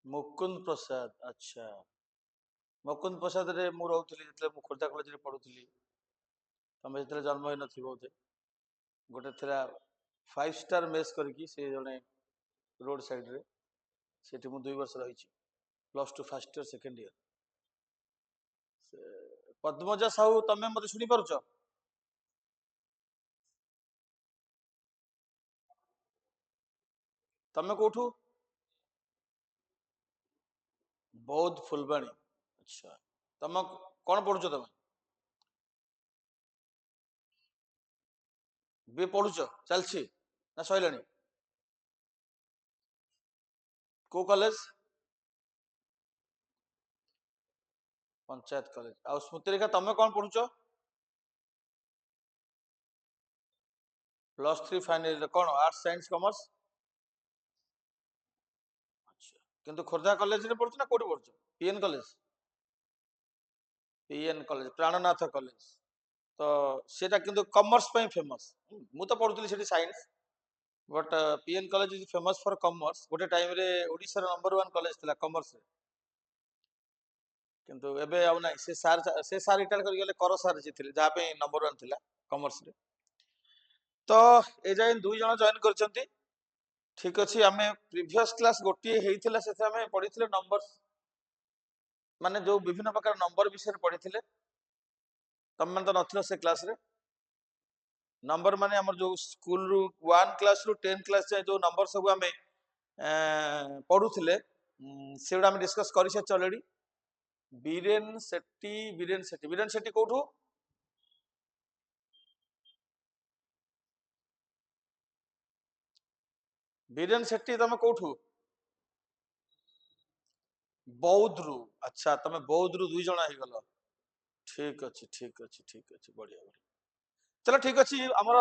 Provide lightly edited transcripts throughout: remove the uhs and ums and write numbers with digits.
मुकुंद प्रसाद अच्छा मुकुंद प्रसाद रे मु रहउथली जेतले मु खोर्धा कॉलेज रे पढुथली तमे जेतले जन्म होई नथि बोधे गोटे थिला 5 स्टार मेस करकी से जने रोड साइड रे सेठी मु 2 वर्ष रहिछि +2 फर्स्ट ईयर सेकंड ईयर से पद्मजा साहू तमे मते सुनी पारुछ तमे कोठू बौद्ध फुलबाणी अच्छा तम कौन पढुछ तमे बी पढुछ चलछि ना सइलानी को कॉलेज पंचायत कॉलेज आ स्मृति रेखा तमे कौन पढुछ +3 फाइनल रे कौन आर्ट्स साइंस कॉमर्स अच्छा किंतु खोर्धा कॉलेज रे पढुछ ना कोठी पढुछ PN college PN college Prananath college तो सेटा किंतु कॉमर्स पे फेमस मु तो पढुतली सेठी science but PN college is famous for commerce गोटे टाइम रे ओडिसा रो नंबर 1 कॉलेज थिला कॉमर्स रे किंतु एबे आउ नाही से सार रिटायर कर गेले कर सार जे थिले जहा पे नंबर 1 थिला कॉमर्स रे तो ए जाय दुई जण जॉइन करचंती ठीक अछि आमे प्रीवियस क्लास गोटी हेइथिला सेथे आमे पढिथिले नंबर्स माने जो विभिन्न प्रकार नंबर विषय पढिथिले तम मन तो नथिलो से क्लास रे नंबर माने हमर जो स्कूल रु 1 क्लास रु 10 क्लास जाय जो नंबर सब आमे पढुथिले सेडा आमे डिस्कस करि से ऑलरेडी बीरेन सेट्टी कोठू बीरेन सेट्टी तमे कोठू बौद्ध रु अच्छा तमे बौद्ध रु दुई जणा ही गलो ठीक अछि ठीक अछि ठीक अछि बढ़िया बढ़िया चलो ठीक अछि हमर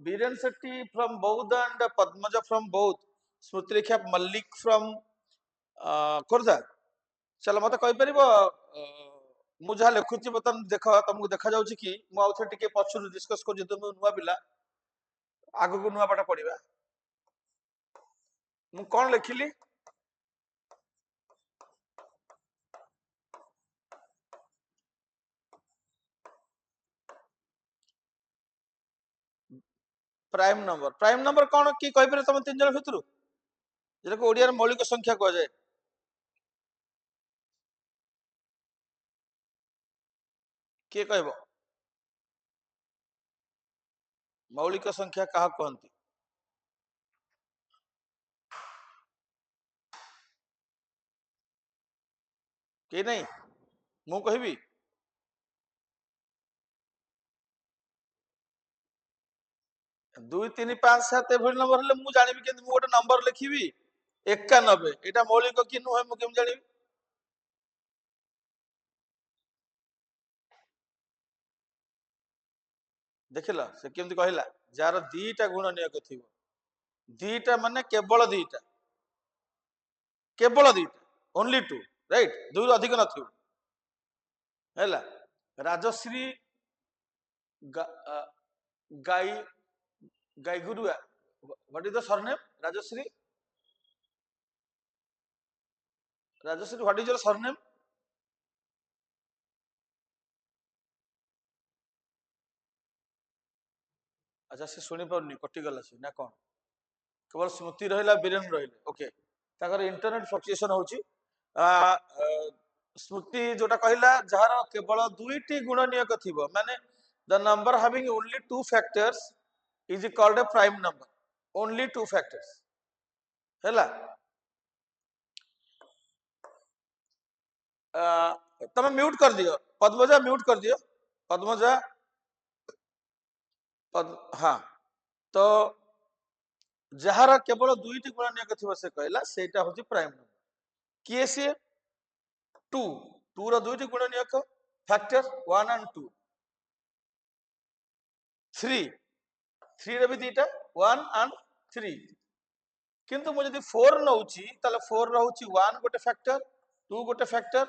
बीरेन सेट्टी फ्रॉम बौद्ध एंड पद्मजा फ्रॉम बौद्ध स्मृति रेखा मल्लिक फ्रॉम खोर्धा चलो मते कहि परिबो मु जहा लेखुची बतन देखो तुमको देखा जाउची कि मु आउथे टिके पछुर डिस्कस कर जतो नुवा पिला आगु को नुवा पाठ पढिबा मु कोन लेखिली प्राइम नंबर कोन की कहि पर तुम तीन जन भितरु जेरा को ओडिया रे मौलिक संख्या को जाय के कहबो मौलिक संख्या कहा कहंती के नहीं मु कहबी 2 3 5 7 एभଳି नंबर हेले मु जानिबी केन मु गोटे नंबर लिखिबी 91 एटा मौलिक कि नुहे मु केम जानिबी देखिला से केमती कहला जार दीटा गुण नियक थिबो दीटा माने केवल दीटा ओनली टू राइट दुई अधिक नथिबो हैला राजश्री गाई गाई गुरुआ what is the surname Rajashree what is your surname अच्छा से सुनी पाउनी कटि गला से ना कोन केवल स्मृति रहिला बीरेन रहिले ओके ताकर इंटरनेट फ्लक्चुएशन होची स्मृति जोटा कहला जहार केवल दुईटी गुण नियक थिबो माने the number having only two factors is called a prime number only two factors हैला तमे म्यूट कर दियो पद्मजा म्यूट कर दियो पद्मजा हाँ तो जहार केवल दुईटी गुण नियक थिबो से कहला सेटा होची प्राइम नंबर किए से टू टू रो दुईटी गुण नियक फैक्टर 1 एंड 2 3 3 रे भी दीटा 1 एंड 3 किंतु मु जदि 4 नउची ताले 4 रहउची 1 गोटे फैक्टर 2 गोटे फैक्टर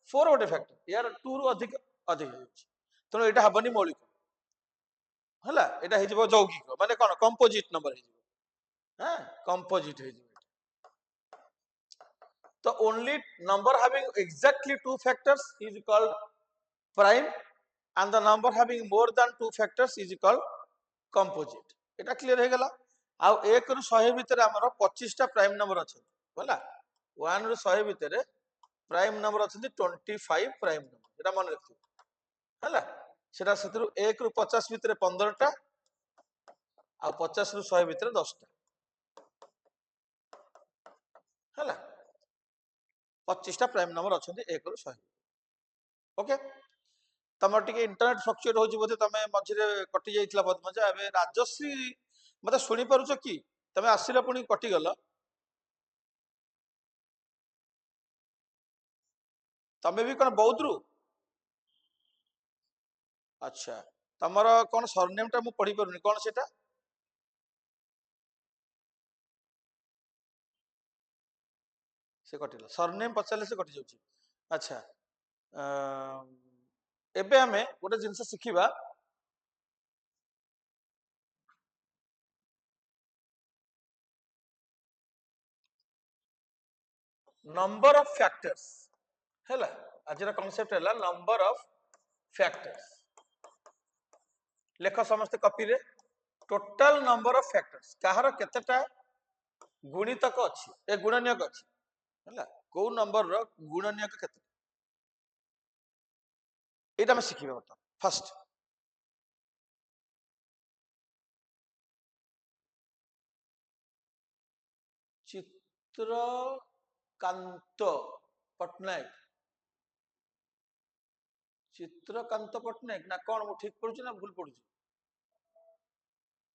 4 गोटे फैक्टर यार 2 रु अधिक अधिक होउची तनो एटा हबनी मौलिक हला एटा हे जिवो यौगिक माने कोन कंपोजिट नंबर हे जिवो हां कंपोजिट हे जिवो तो only number having exactly two factors is called prime, and the number having more than two factors is called composite. এটা ক্লিয়ার হয়ে গেল। ଆଉ 1 ରୁ 100 ভিতরে ଆମର 25 টা ପ୍ରାଇମ ନମ୍ବର ଅଛନ୍ତି ହେଲା। 1 ରୁ 100 ଭିତରେ ପ୍ରାଇମ ନମ୍ବର ଅଛନ୍ତି 25 ପ୍ରାଇମ ନମ୍ବର, এটা ମନେ ରଖିଥିବ ହେଲା। ସେଟା ସେଥିରୁ 1 ରୁ 50 ଭିତରେ 15 ଟା, ଆଉ 50 ରୁ 100 ଭିତରେ 10 ଟା ହେଲା। 25 ଟା ପ୍ରାଇମ ନମ୍ବର ଅଛନ୍ତି 1 ରୁ 100। ओके, तमर टिके इंटरनेट फ्लक्चुएट होची बोधे, तमे मझिरे कटि जाइतला पद्मजा। एबे राजश्री मते सुनी पारुछ कि तमे आसिला पुनी कटि गल? तमे भी कोन बौद्धरू? अच्छा, तमर कोन सरनेम टा मु पढी पारुनी, कोन सेटा? से कटिला, सरनेम पचाले से कटि जाउची। अच्छा, एबे हमें गोटे जिनस शिखिबा, नंबर ऑफ फैक्टर्स हैला। आज कॉन्सेप्ट है नंबर ऑफ फैक्टर्स। लेख समस्त कॉपी रे, टोटल नंबर ऑफ फैक्टर्स कहार केतेटा गुणितक अछि, ए गुणनीयक अछि हैला। को नंबर रो गुणनीयक केते, एटा हम शिखिबा बता। फर्स्ट चित्रकांत पटनायक, चित्रकांत पटनायक ना कौन, मु ठीक पढुची ना भूल पढुची?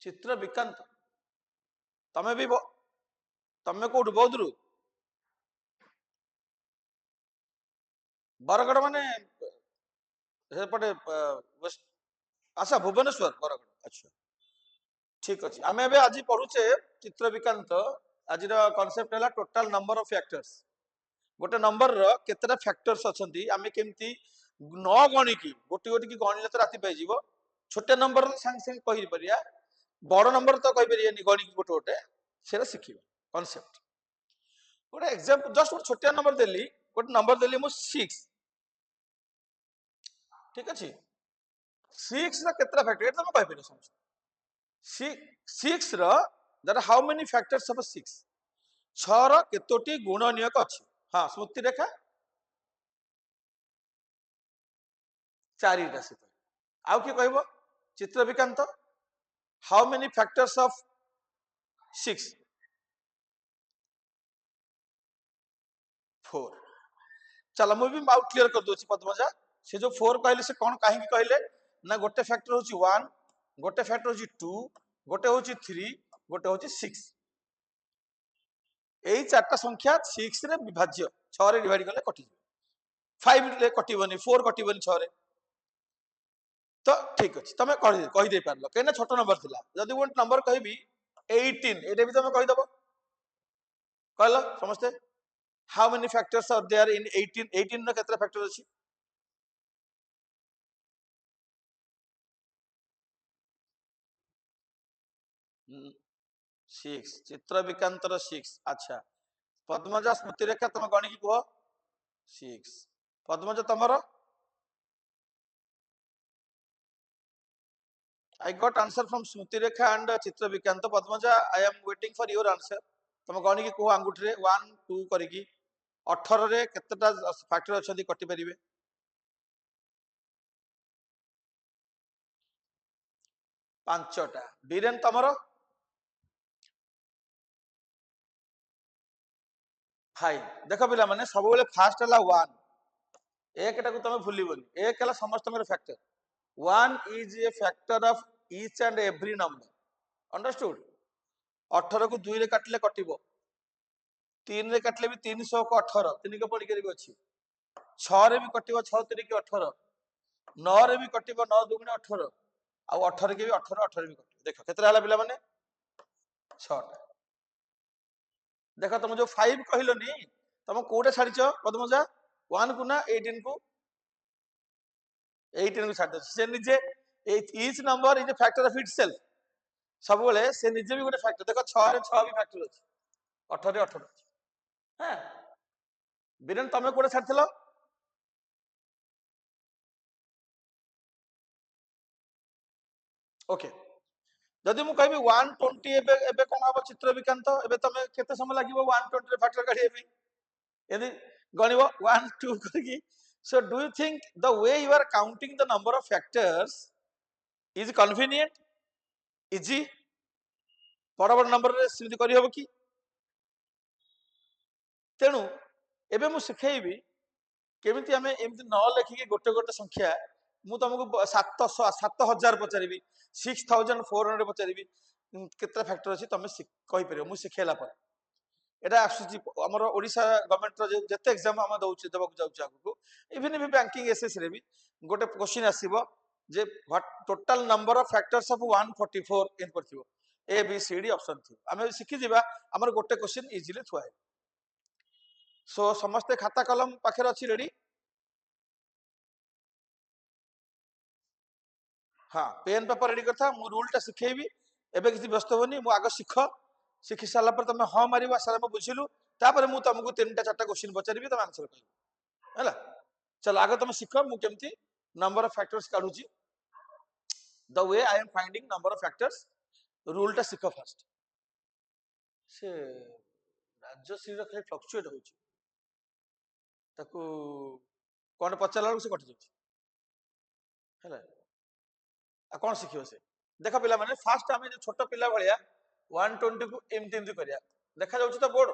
चित्र विकांत। तमे भी तमे कोठु, बौद्धरू? बरगड़ माने सेपटे अच्छा, भुवनेश्वर बरगड़। अच्छा, ठीक अच्छे। आम ए आज पढ़ुचे चित्र विकांत। आज कॉन्सेप्ट है टोटल नंबर ऑफ फैक्टर्स। गोटे नंबर रो केतेटा फैक्टर्स अछंती, आमे केमती न गणिकी गोटी गोटी की गणिले तो राति पाई जीवो। छोटे नंबर संग संग कहि परिया, बड़ नंबर तो कहि परियानी गणिकी गोटे गोटे, सेरा शिखिबा कॉन्सेप्ट। गोटे एग्जांपल जस्ट गोटे छोटे नंबर देली, गोटे नंबर देली मु 6, ठीक अछि। 6 रा केतेटा फैक्टर एटा हम कहि परिया समझ। 6 रो there how many factors of 6? 6 रो केतोटी गुणनीयक अछि? हां, स्मृति रेखा 4 टा से। आउ कि कहबो चित्र Vikant, how many factors of 6? 4। चलो मु भी आउट क्लियर कर दोची पद्मजा। से जो 4 कहले से कोन काहे की कहले ना, गोटे फैक्टर होची 1, गोटे फैक्टर होची 2, गोटे होची 3, गोटे होची 6। एई चारटा संख्या 6 रे विभाज्य, 6 रे डिवाइड करले कटि 5 रे कटिबनी, 4 कटिबनी 6 रे। तो ठीक अछि, तमे कहि दे पारलो केना छोट नंबर थिला। जदि वो नंबर कहबी 18, एटा भी तमे कहि दबो। कहलो समझते how many factors are there in 18? 18 नो केतरा फैक्टर अछि? 6। चित्र विकांतर 6। अच्छा, पद्मजा स्मृति रेखा तुम गणिकी कह 6। Padmaja तमरो? I got answer from Smruti Rekha and Chitra Vikanta. Padmaja, I am waiting for your answer. तुम गणिकी कह अंगुठी रे 1 2 करिकी 18 रे केतेटा फैक्टर अछंती कटि परिबे? 5 टा। बीरेन तमरो? 5। देखो पिला माने सब बेले फास्ट हला 1, एक टा को तमे भूलिबोनी। एक हला समस्त factor, 1 is a factor of each and every number, understood? 18 को 2 रे काटले कटिबो, 3 रे काटले भी 300 को 18, 3 को पड़ी करी अछि। 6 रे भी कटिबो 6 3 की 18, 9 रे भी कटिबो 9 2 18, आ 18 के भी 18 18 भी कटिबो। देखो केतरा हला पिला माने 6 टा। देखो तुम जो 5 कहिलोनी, तुम कोडे छाड़िछ पद्मजा? 1 को ना 18 को? 18 को छाड़ दो। से निजे each number is a factor of itself। सब बेले से निजे भी गोटे फैक्टर। देखो 6 रे 6 भी फैक्टर अछि, 18 रे 18 अछि। हां, बीरेन तमे कोडे छाड़थिलो ओके जदि मु कहबी 120 एबे कोन हबो चित्र विकांत एबे तमे केते समय लागिवो 120 रे फैक्टर काढी एबी यदि गणिबो 1 2 करकी so do you think the way you are counting the number of factors is convenient easy बड़ बड़ नंबर रे सिमिति करि हबो की तेनु एबे मु सिखेइबी केमिति हमें एमिति न लेखिके गोटे गोटे संख्या मु तुमको 7000 पचारिबी 6400 पचारिबी केते फैक्टर अछि तमे कहि परियो मु सिखेला पर एटा आसुची हमर ओडिसा गवर्नमेंट रो जते एग्जाम हम दउची देबक जाउची आगु इवन भी बैंकिंग एसएस रे भी गोटे क्वेश्चन आसीबो जे what total number of factors of 144 इन परथिबो A B C D option थी हमें सिखि दिबा हमर गोटे क्वेश्चन इजीली थुआ है सो समस्त खाता कलम पाखे अच्छी रेडी हाँ पेन पेपर रेडी करता मु रूल टा सिखेबी एबे किसी व्यस्त होनी मु आगे शिख शिखि सारा पर तुम हाँ मार सारा मैं बुझिलु तापर मु तुमको 3टा 4टा क्वेश्चन पचारि तुम आंसर कह है चल आगे तुम शिख मु केमती नंबर ऑफ फैक्टर्स काढुची the way I am finding number of factors rule टा शिख फर्स्ट से राजश्री रा खाली फ्लक्चुएट होची ताकू कोन पचारला से कटि जाउची हैला आ कोन सिखियो से देखा पिला माने फास्ट आमे जो छोट पिला भलिया 120 को एमती एमती करिया देखा जाउची तो बोर्ड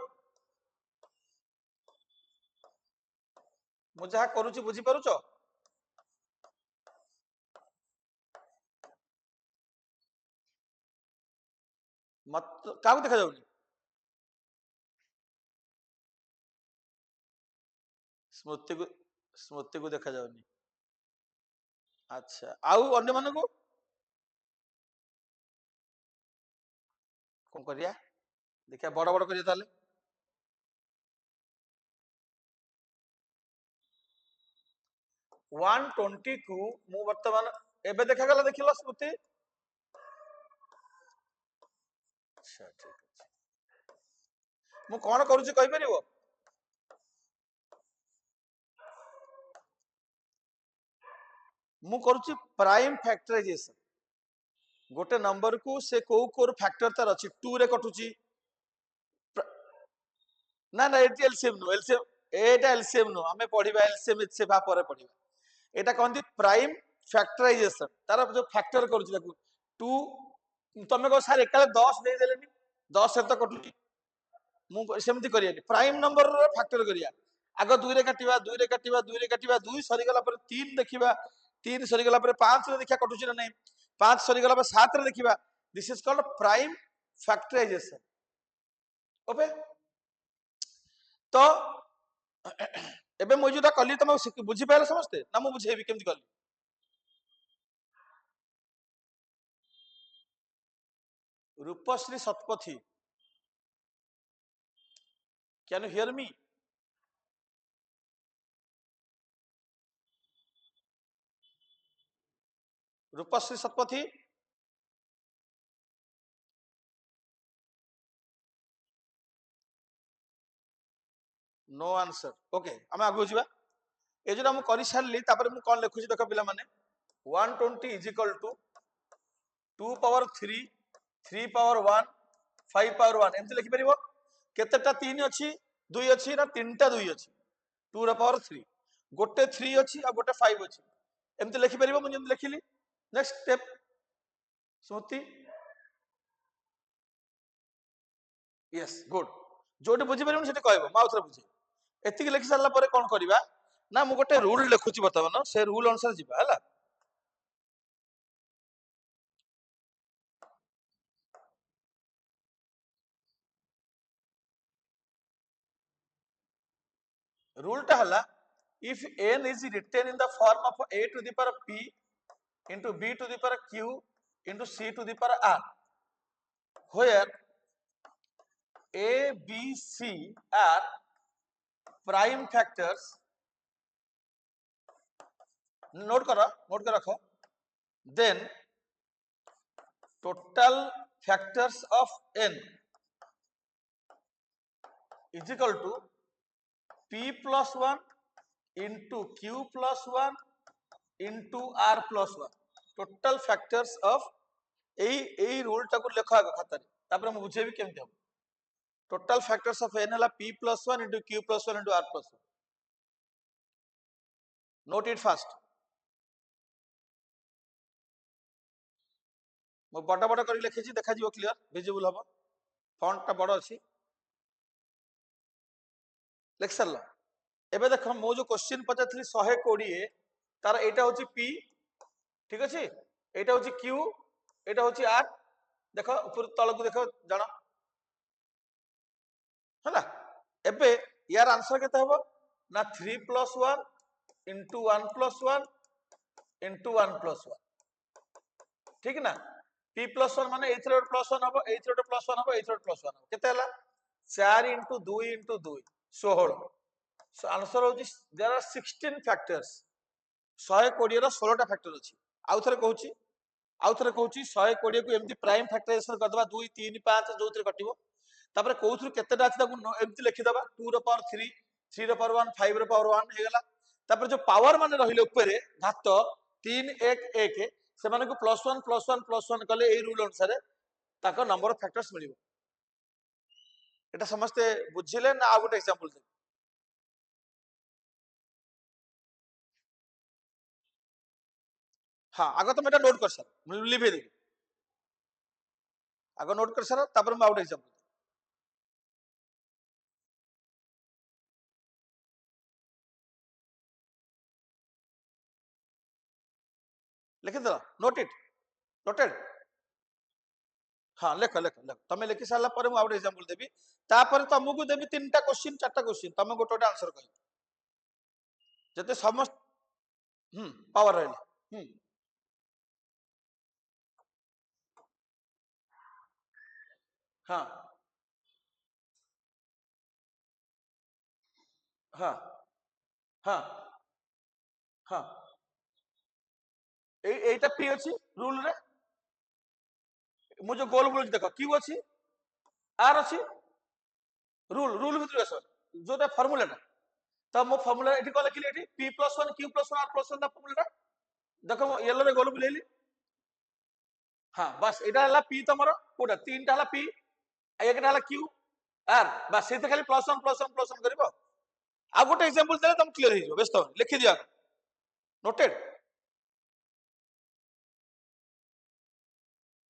मु जहा करूची बुझी पारुचो मत काउ देखा जाउनी स्मृति को देखा जाउनी अच्छा आउ अन्य माने को कोन करिया देखिया बड़ बड़ करिया ताले 120 को मु वर्तमान एबे देखा गला देखिलो स्मृति अच्छा ठीक अछि मु कोन करूची कहि परिबो मु करूची प्राइम फैक्टराइजेशन गोटे नंबर को से को कोर फैक्टर तार अछि 2 रे कटुची ना ना एटी एलसीएम नो एलसीएम एटा एलसीएम नो हमें पढिबा एलसीएम से भा पर पढिबा एटा कहंती प्राइम फैक्टराइजेशन तार जो फैक्टर करूची ताकू 2 तमे को सार एकाले 10 दे देलेनी 10 से तो कटुची मु सेमति करियानी प्राइम नंबर रो फैक्टर करिया आगो 2 रे काटिबा 2 रे काटिबा 2 रे काटिबा 2 सरी गला पर 3 देखिबा 3 सरी गला पर 5 रे देखिया कटुची ना नहीं 5 सरी गला पर 7 रे देखिबा this is called prime factorisation okay तो एबे मु जोटा कली तुम बुझी पाइल समस्ते ना मु बुझेबी केमति कली Rupashree Satapathy can you hear me Rupashree Satapathy no answer okay आम आगु जा ये जो कर सारे मु कौन लिखुची देख पिला माने 120 is equal to 2 power 3 3 power 1 5 power 1 एमती लिखि परिबो केतेटा 3 अछि 2 अछि ना 3टा 2 अछि 2 रा पावर 3 गोटे 3 अछि आ गोटे 5 अछि एमती लिखि परिबो मु जेम लिखिली नेक्स्ट स्टेप स्मृति यस गुड जोटी बुझी परिबो सेठी कहबो माउथरे बुझे एतिक लिखि सारला परे कोन करबा ना मु गोटे रूल लिखुची बर्तमान से रूल अनुसार जिबा हला रूल टा हला if n is written in the form of a to the power p into b to the power q into c to the power r where a b c are prime factors note कर रखो then total factors of n is equal to p plus 1 into q plus 1 into r plus 1 total factors of এই রুলটাକୁ লেখ ଆଗ ଖାତାରେ ତାପରେ ମୁଁ ବୁଝେଇବି କେମିତି ହବ total factors of n ହେଲା p plus 1 into q plus 1 into r plus 1 note it fast ମୁଁ ବଡ଼ ବଡ଼ କରି ଲେଖିଛି ଦେଖାଯିବ କ୍ଲିୟର ଭିଜିବୁଲ ହବ ଫଣ୍ଟ ଟା ବଡ଼ ଅଛି ଲେଖି ସାରିଲ ଏବେ ଦେଖ ମୁଁ ଯୋଉ କ୍ୱେଶ୍ଚିନ୍ ପଚାରିଥିଲି 120 ତାର ଏଇଟା ହଉଛି p ଠିକ ଅଛି ଏଇଟା ହଉଛି q ଏଇଟା ହଉଛି r ଦେଖ ଉପର ତଳକୁ ଦେଖ ଜାଣ ହେଲା ଏବେ यार आंसर केते हबो ना 3 plus 1 into 1 plus 1 into 1 plus 1 ठीक ना p plus 1 माने एथरे प्लस 1 हबो एथरे प्लस 1 हबो एथरे प्लस 1 हबो केते हला 4 into 2 into 2 16 सो आंसर होची देयर आर 16 फैक्टर्स 120 रो 16 टा फैक्टर अछि आउ थरे कहूची 120 को एमती प्राइम फैक्टराइजेशन कर दबा 2 3 5 जोथरे कटिवो तापर कोउथु केतेटा अछि ताकू एमती लिखि दबा 2 रो पावर 3 3 रो पावर 1 5 रो पावर 1 हे गला तापर जो पावर माने रहिले ऊपरे घात 3 1 1 से माने को +1 कले ए रूल अनुसार ताको नंबर ऑफ फैक्टर्स मिलिबो एटा समस्त बुझिले ना आ गोटे एग्जांपल दे हां आगो तुम एटा नोट कर सर मैं लिखे दे आगो नोट कर सर तापर मैं आउट एग्जांपल लिखि दो नोट इट नोटेड हाँ लेख लेख लेख तमे लिखि सारा पर मु आउट एग्जांपल देबी तापर तुमको देबी तीनटा क्वेश्चन चारटा क्वेश्चन तमे गोटे गोटे आंसर कहि जते समस्त पावर रहले हाँ हाँ हाँ हाँ এইটা পি ଅଛି রুল রে মু যে গোল বলছি দেখো কিউ ଅଛି আর ଅଛି রুল ভিতরে আস যেটা ফর্মুলাটা তো মো ফর্মুলা এটি কল লিখলি এটি p + 1 q + 1 r + 1 दा ফর্মুলাটা দেখো মো ইয়েলো রে গোল বুলেইলি हां बस এটা হলা p তোমার কোটা তিনটা হলা p একটা হলা q r बस সেটা খালি +1 করিব आ गोटे एग्जांपल देले तुम क्लियर हो व्यस्त लिखि दिया नोटेड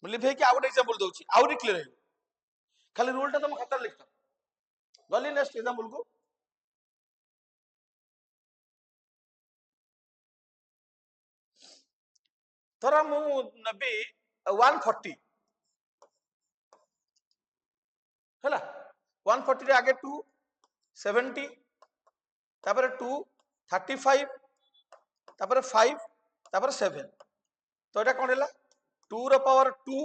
मैं लिखे कि आ गोटे एग्जांपल दोछि आउरी क्लियर हो खाली रूलटा तुम खाता लिखता गली नेक्स्ट एग्जांपल को थोड़ा मु नबी 140 हैला 140 रे आगे 2 70 तापर 2 35 तापर 5 तापर 7 तो एटा कोन हैला 2 रो पावर 2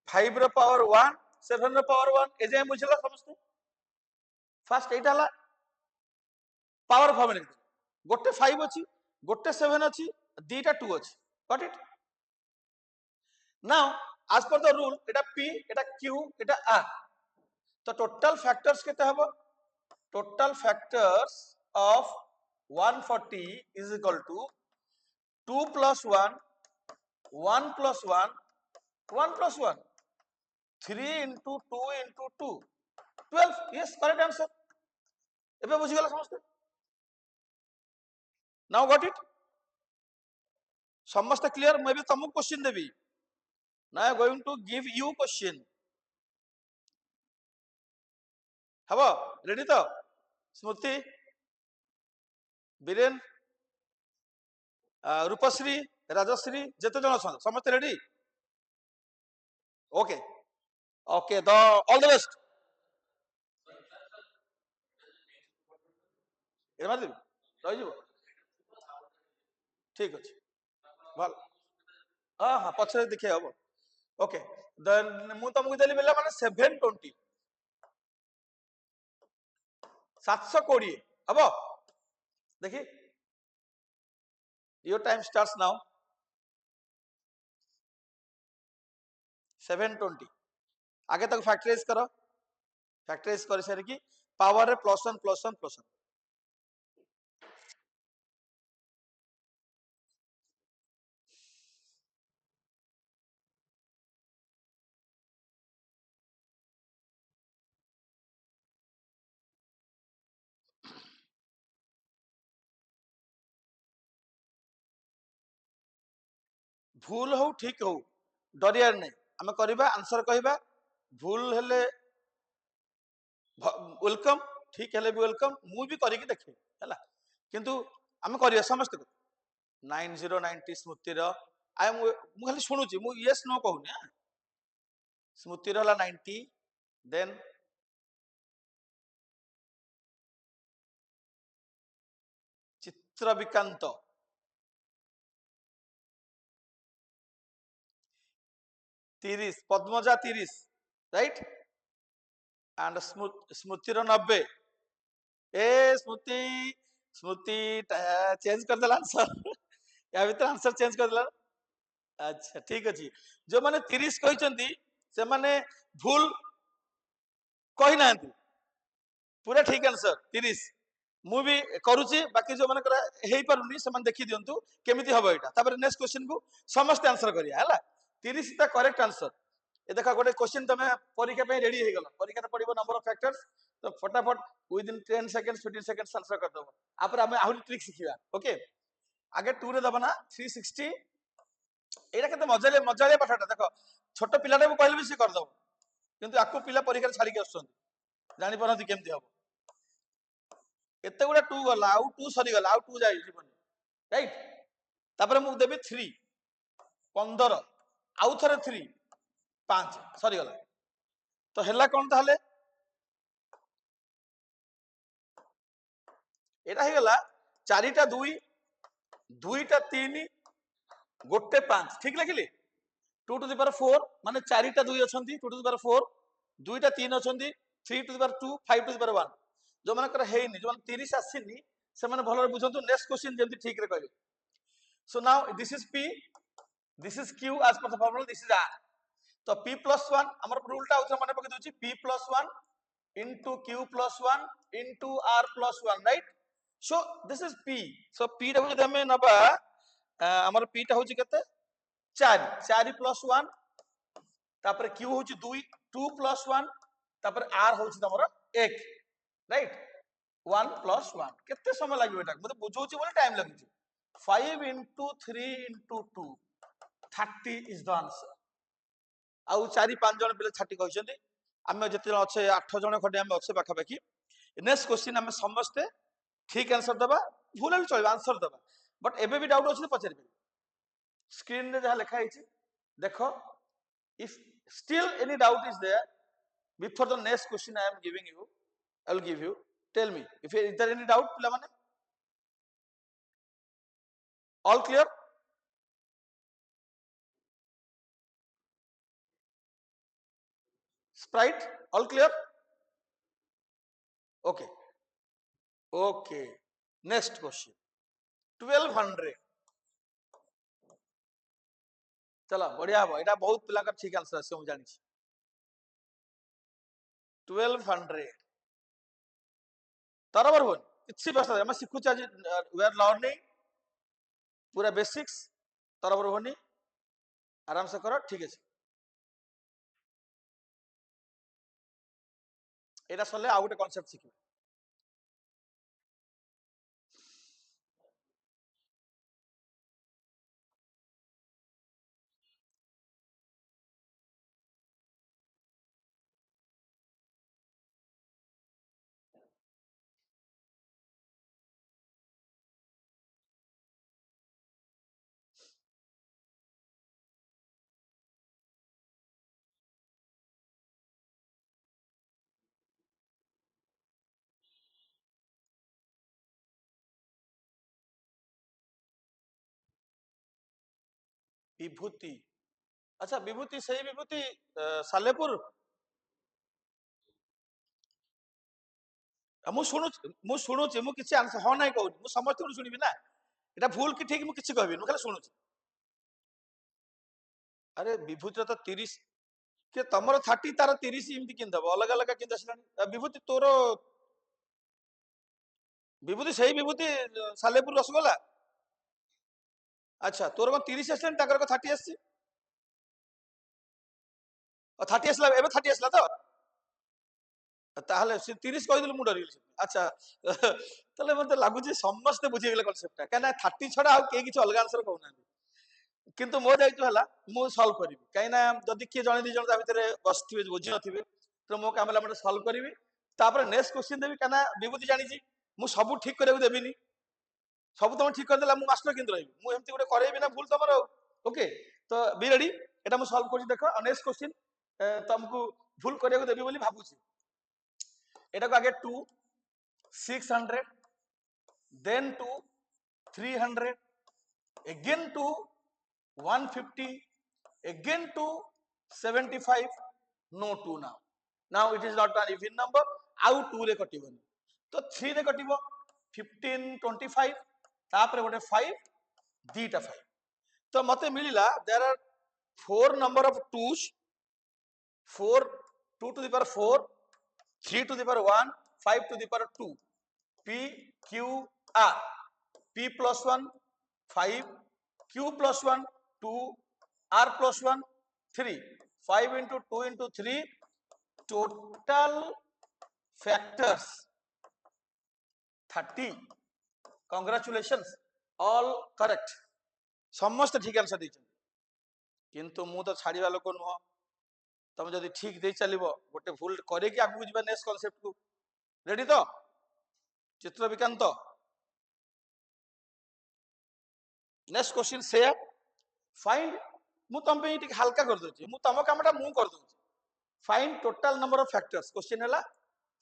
5 रो पावर 1 7 रो पावर 1 ए जे बुझला समस्त फास्ट एटा हला पावर फॉर्मूला गोटे 5 अछि गोटे 7 अछि दीटा 2 अछि got it now as per the rule Etah p Etah q Etah r तो टोटल फैक्टर्स केते हबो total factors of 140 is equal to 2 plus 1 1 plus 1 1 plus 1 3 into 2 into 2 12 yes correct answer एबे बुझि गेला समस्त now got it समस्त clear मैं भी तुमको question Devi now I am going to give you question हबो रेडी तो स्मृति बीरेन रूपश्री राजश्री जेते जन अछन समस्त ready okay okay the all the best ए मार देबी रहि जइबो ठीक अछि भल हां हां पछे देखि हबो ओके देन मु तुमको देली बेला माने 720 720 हबो देखि योर टाइम स्टार्ट्स नाउ 720 आगे तक फैक्टराइज करो फैक्टराइज कर सारी की पावर रे +1 +1 +1 भूल हो ठीक हो डरियार नहीं आम करवा आंसर कहवा भूल हेले वेलकम ठीक हेले भी वेलकम मु भी करके देखे है किंतु आम कर समस्त 9090 स्मृतिर आई मु खाली शुणुची मु यस नो कहूनी स्मृतिर 90 then Chitra Vikant 30 Padmaja 30 right and स्मृतिर 90 ए स्मृति स्मृति चेंज कर देला आंसर या भीतर आंसर चेंज कर देला अच्छा ठीक अच्छी जो मैंने 30 कहते से माने भूल कही ना पूरा ठीक आंसर 30 मु भी करूची बाकी जो मन हो पारुनी से देखी दिंतु केमिति हम यहाँ तापर नेक्स्ट क्वेश्चन को समस्त आंसर करिया है 30 टा करेक्ट आंसर ए देखा गोटे क्वेश्चन तुम परीक्षा पे रेडी हो गला परीक्षा पड़ो नंबर ऑफ फैक्टर्स तो फटाफट विदिन 10 सेकंड्स 15 सेकंड्स आंसर कर दबो आपर हम आहुरी ट्रिक सिखिबा ओके आगे 2 रे दबना 360 एटा केते मजालिया पाठटा देखो छोट पिलाटे कहले भी से कर दबो किंतु आकु पिला परीक्षा छाड़ी के आछन जानि परंती केमति हबो एते गुडा 2 गला आउ 2 सरी गला आउ 2 जाई जीवन राइट तापर मु देबी 3 15 आउ थरे 3 5 सरी गला तो हेला कोन ताले एटा हे गला 4 टा 2 2 टा 3 गोटे 5 ठीक लिखिले 2 टू द पावर 4 माने 4 टा 2 अछंती 2 टू द पावर 4 2 टा 3 अछंती 3 to the power 2 5 to the power 1 जो मानकर हेनी जो 30 आसीनी से माने भलो बुझंतु नेक्स्ट क्वेश्चन जेमति ठीक रे कहबे so now this is p this is q as per the formula this is r तो p + 1 हमर रूल टा उथरा माने पके दोची p + 1 into q + 1 into r + 1 right so this is p so p टा जदि हमें नबा हमर p टा होची केते 4 4 + 1 तापर q होची 2 2 + 1 तापर r होची तमरो 1 राइट 1 + 1 केते समय लागबो एटा मते बुझौची बोले time लागुची 5 into 3 into 2 30 is the answer आउ 4 5 जन पिले 30 कहछन्ती आमे जते अच्छे 8 जन खडे आमे अच्छे पाखा पाखी नेक्स्ट क्वेश्चन आमे समस्त ठीक आंसर दबा भूल चल आंसर दबा बट एबे भी डाउट अछि पचारि स्क्रीन रे जहा लिखा हिची देखो if still any doubt is there before the next question I am giving you I will give you tell me if is there any doubt pila mane all clear sprite all clear okay okay next question 1200 चलो बढ़िया हम एटा बहुत पिला का ठीक answer से हम जानि 1200 तरबर होन किछि भाषा हम सिखु आज वी आर लर्निंग पूरा बेसिक्स तरबर होनी आराम से करो ठीक है एटा सले आ गोटे कांसेप्ट सिखिबे विभूति अच्छा विभूति सही विभूति सालेपुर मु शुणुची मु किछि आंसर हो नाही कहू मु समस्त शुनिबी ना एटा भूल कि ठीक मु किछि कहबी मु खाली शुणुची अरे विभूति तो 30 के तमरो 30 तार 30 इमति किन दबो अलग अलग किन दसलानी विभूति तोरो विभूति सही विभूति सालेपुर रसगोला अच्छा तोर कौन 30 आसलानी ताकर 30 आसी 30 आसला एबे 30 आसला तो ताहले से 30 कहि दिलु मु डरी गेली अच्छा तले मते लागु जे समस्त बुझी गेले कन्सेप्टटा काना 30 छडा आ के किछ अलगा आंसर कहू ना किंतु मो दायित्व हला मु सॉल्व करिवि काइना जदि के जणे दि जण ता भितरे बसथिबे बुझी नथिबे तो मो काम हला मते सॉल्व करिवि तापर नेक्स्ट क्वेश्चन देबि काना विभूति जानि छी मु सब ठीक करैबो देबिनी सब तुम ठीक कर देला मु मास्टर किंतु रही मु एमती गोटे करैबि ना भूल तमरो ओके तो बी रेडी एटा मु सॉल्व करछि देखो नेक्स्ट क्वेश्चन तुमको भूल करिया को देबी बोली भाबुछि एटा को आगे 2 600 then to 300 again to 150 again to 75 no 2 now it is not an even number आउ 2 रे कटिबनी तो 3 रे कटिबो 15 25 तापर गोटे 5 दीटा 5 तो मते मिलिला there are 4 number of 2s 4 2 to the power 4 3 to the power 1 5 to the power 2 p q r p plus 1 5 q plus 1 2 r plus 1 3 5 into 2 into 3 total factors 30 congratulations all correct समस्त ठीक आंसर दी किंतु मु तो छाड़ीवा लोक नुह तुम जदि ठीक दे चलिबो गोटे भूल करे कि आगु जिबा नेक्स्ट कांसेप्ट को रेडी तो चित्र विकांत नेक्स्ट क्वेश्चन से फाइंड मु तुम पे ठीक हल्का कर दोची मु तुम कामटा मु कर दोची find total number of factors question हैला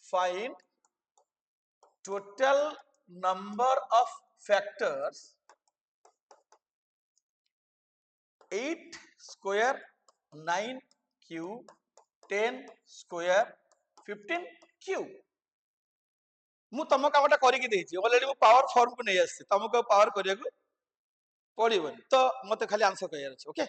find total number of factors 8 square 9 cube 10 square 15 cube मु तुम कामटा करिक देछि ऑलरेडी मु पावर फॉर्म को नहीं आछि तुमको पावर करिया को पड़िबनी तो मते खाली आंसर कहियार अछि ओके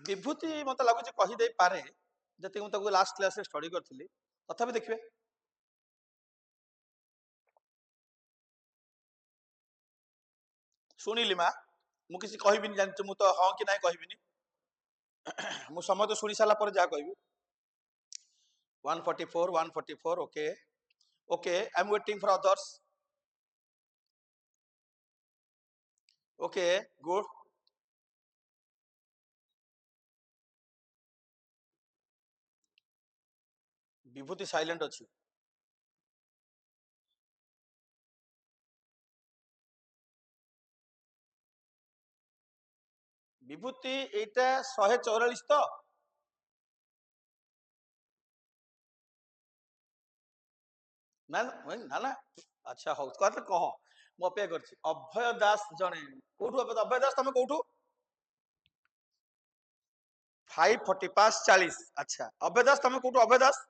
विभूति मते लागु जे कहि दे पारे जति मु तको लास्ट क्लास रे स्टडी करथिली तथापि देखिबे सुनिली मा मु किसी कहिबिनी जानछ मु तो हां कि नाही कहिबिनी मु समय तो सुनी साला पर जा कहबी 144 okay okay I'm waiting for others okay good Vibhuti silent अछि विभूति एटा 144 तो ना ना ना अच्छा हो कहत कह मु अपेक्षा करछि अभय दास जणे कोठु अभय दास तमे कोठु 545 40 अच्छा अभय दास तमे कोठु अभय दास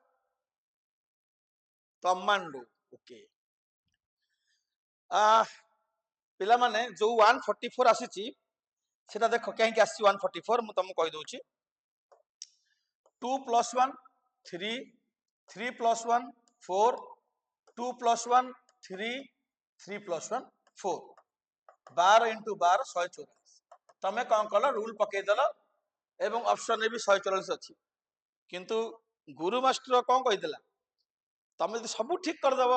तमांडू ओके आ पिला माने जो 144 आसीची सेटा देखो कहीं आसी 144 मु तुमको कहि दोची 2 plus 1 3 3 plus 1 4 2 plus 1 3 3 plus 1 4 12 into 12 144 तमे कौन कल रूल पकई दल एवं ऑप्शन भी 144 अच्छी किंतु गुरु मास्टर कौन कही तमे यदि सब ठीक करदेव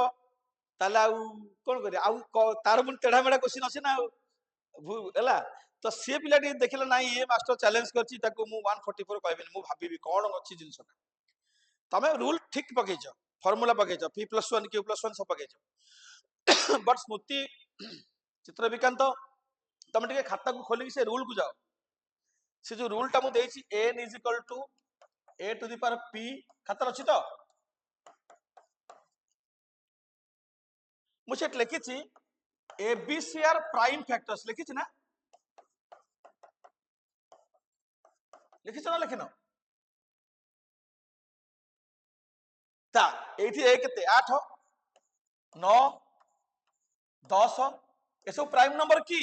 ताले आउ कौन कर आउ तार पुणी तेढ़ा मेढ़ा क्वेश्चन अच्छे ना है तो सी पिला देखिले ना ये मास्टर चैलेंज करछि ताको मु 144 कहबिनी मु भाबिबी कोन अछि जिंस तमे रूल ठीक पकईछ फॉर्मूला पकईछ p+1 q+1 सब पकईछ बट स्मृति चित्र विकांत तमे टिके खाता को खोली से रूल को जाओ से जो रूल टा मु देछि n = a to the power p खाता अछि तो मुझे लिखी ABCR प्राइम फैक्टर्स लिखी ना लिखी ना लिखिन ता एठी ए केते 8 9 10 ए सब प्राइम नंबर की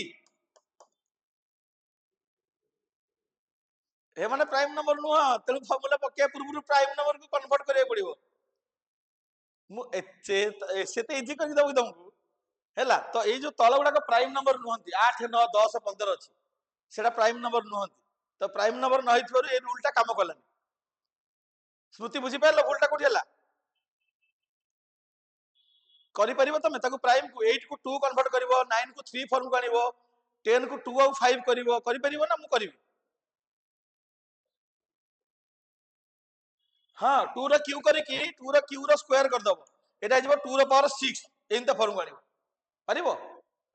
ଏ ମାନେ ପ୍ରାଇମ ନମ୍ବର ନୁହଁ, ତେଣୁ ଫର୍ମୁଲା ପକେଇବା ପୂର୍ବରୁ ପ୍ରାଇମ ନମ୍ବର କୁ କନଭର୍ଟ କରିବାକୁ ପଡିବ। ମୁଁ ସେତେ ଇଜି କରିକି ଦବୁ ତମକୁ ହେଲା। ତ ଏଇ ଯୋଉ ତଳ ଗୁଡାକ ପ୍ରାଇମ ନମ୍ବର ନୁହନ୍ତି, 8 9 10 15 ଅଛି, ସେଟା ପ୍ରାଇମ ନମ୍ବର ନୁହନ୍ତି। ତ ପ୍ରାଇମ ନମ୍ବର ନ ହେଇଥିବାରୁ ଏଇ ରୁଲ ଟା କାମ କଲାନି। ସ୍ମୃତି ବୁଝିପାରିଲ ଭୁଲଟା କୋଉଠି ହେଲା? କରିପାରିବ ତମେ ତାକୁ ପ୍ରାଇମ କୁ 8 କୁ 2 କନଭର୍ଟ କରିବ, 9 କୁ 3 ଫର୍ମ କୁ ଆଣିବ, 10 କୁ 2 ଆଉ 5 କରିବ, କରିପାରିବ ନା? ମୁଁ କରିବି। ହଁ 2 ର क्यू କରିକି 2 ର क्यू ର ସ୍କ୍ୱାର କରିଦବ, ଏଟା ହେଇଯିବ 2 ର ପାୱାର 6, ଏଇଟା ଫର୍ମ ଆଣିବ। ପାରିବ?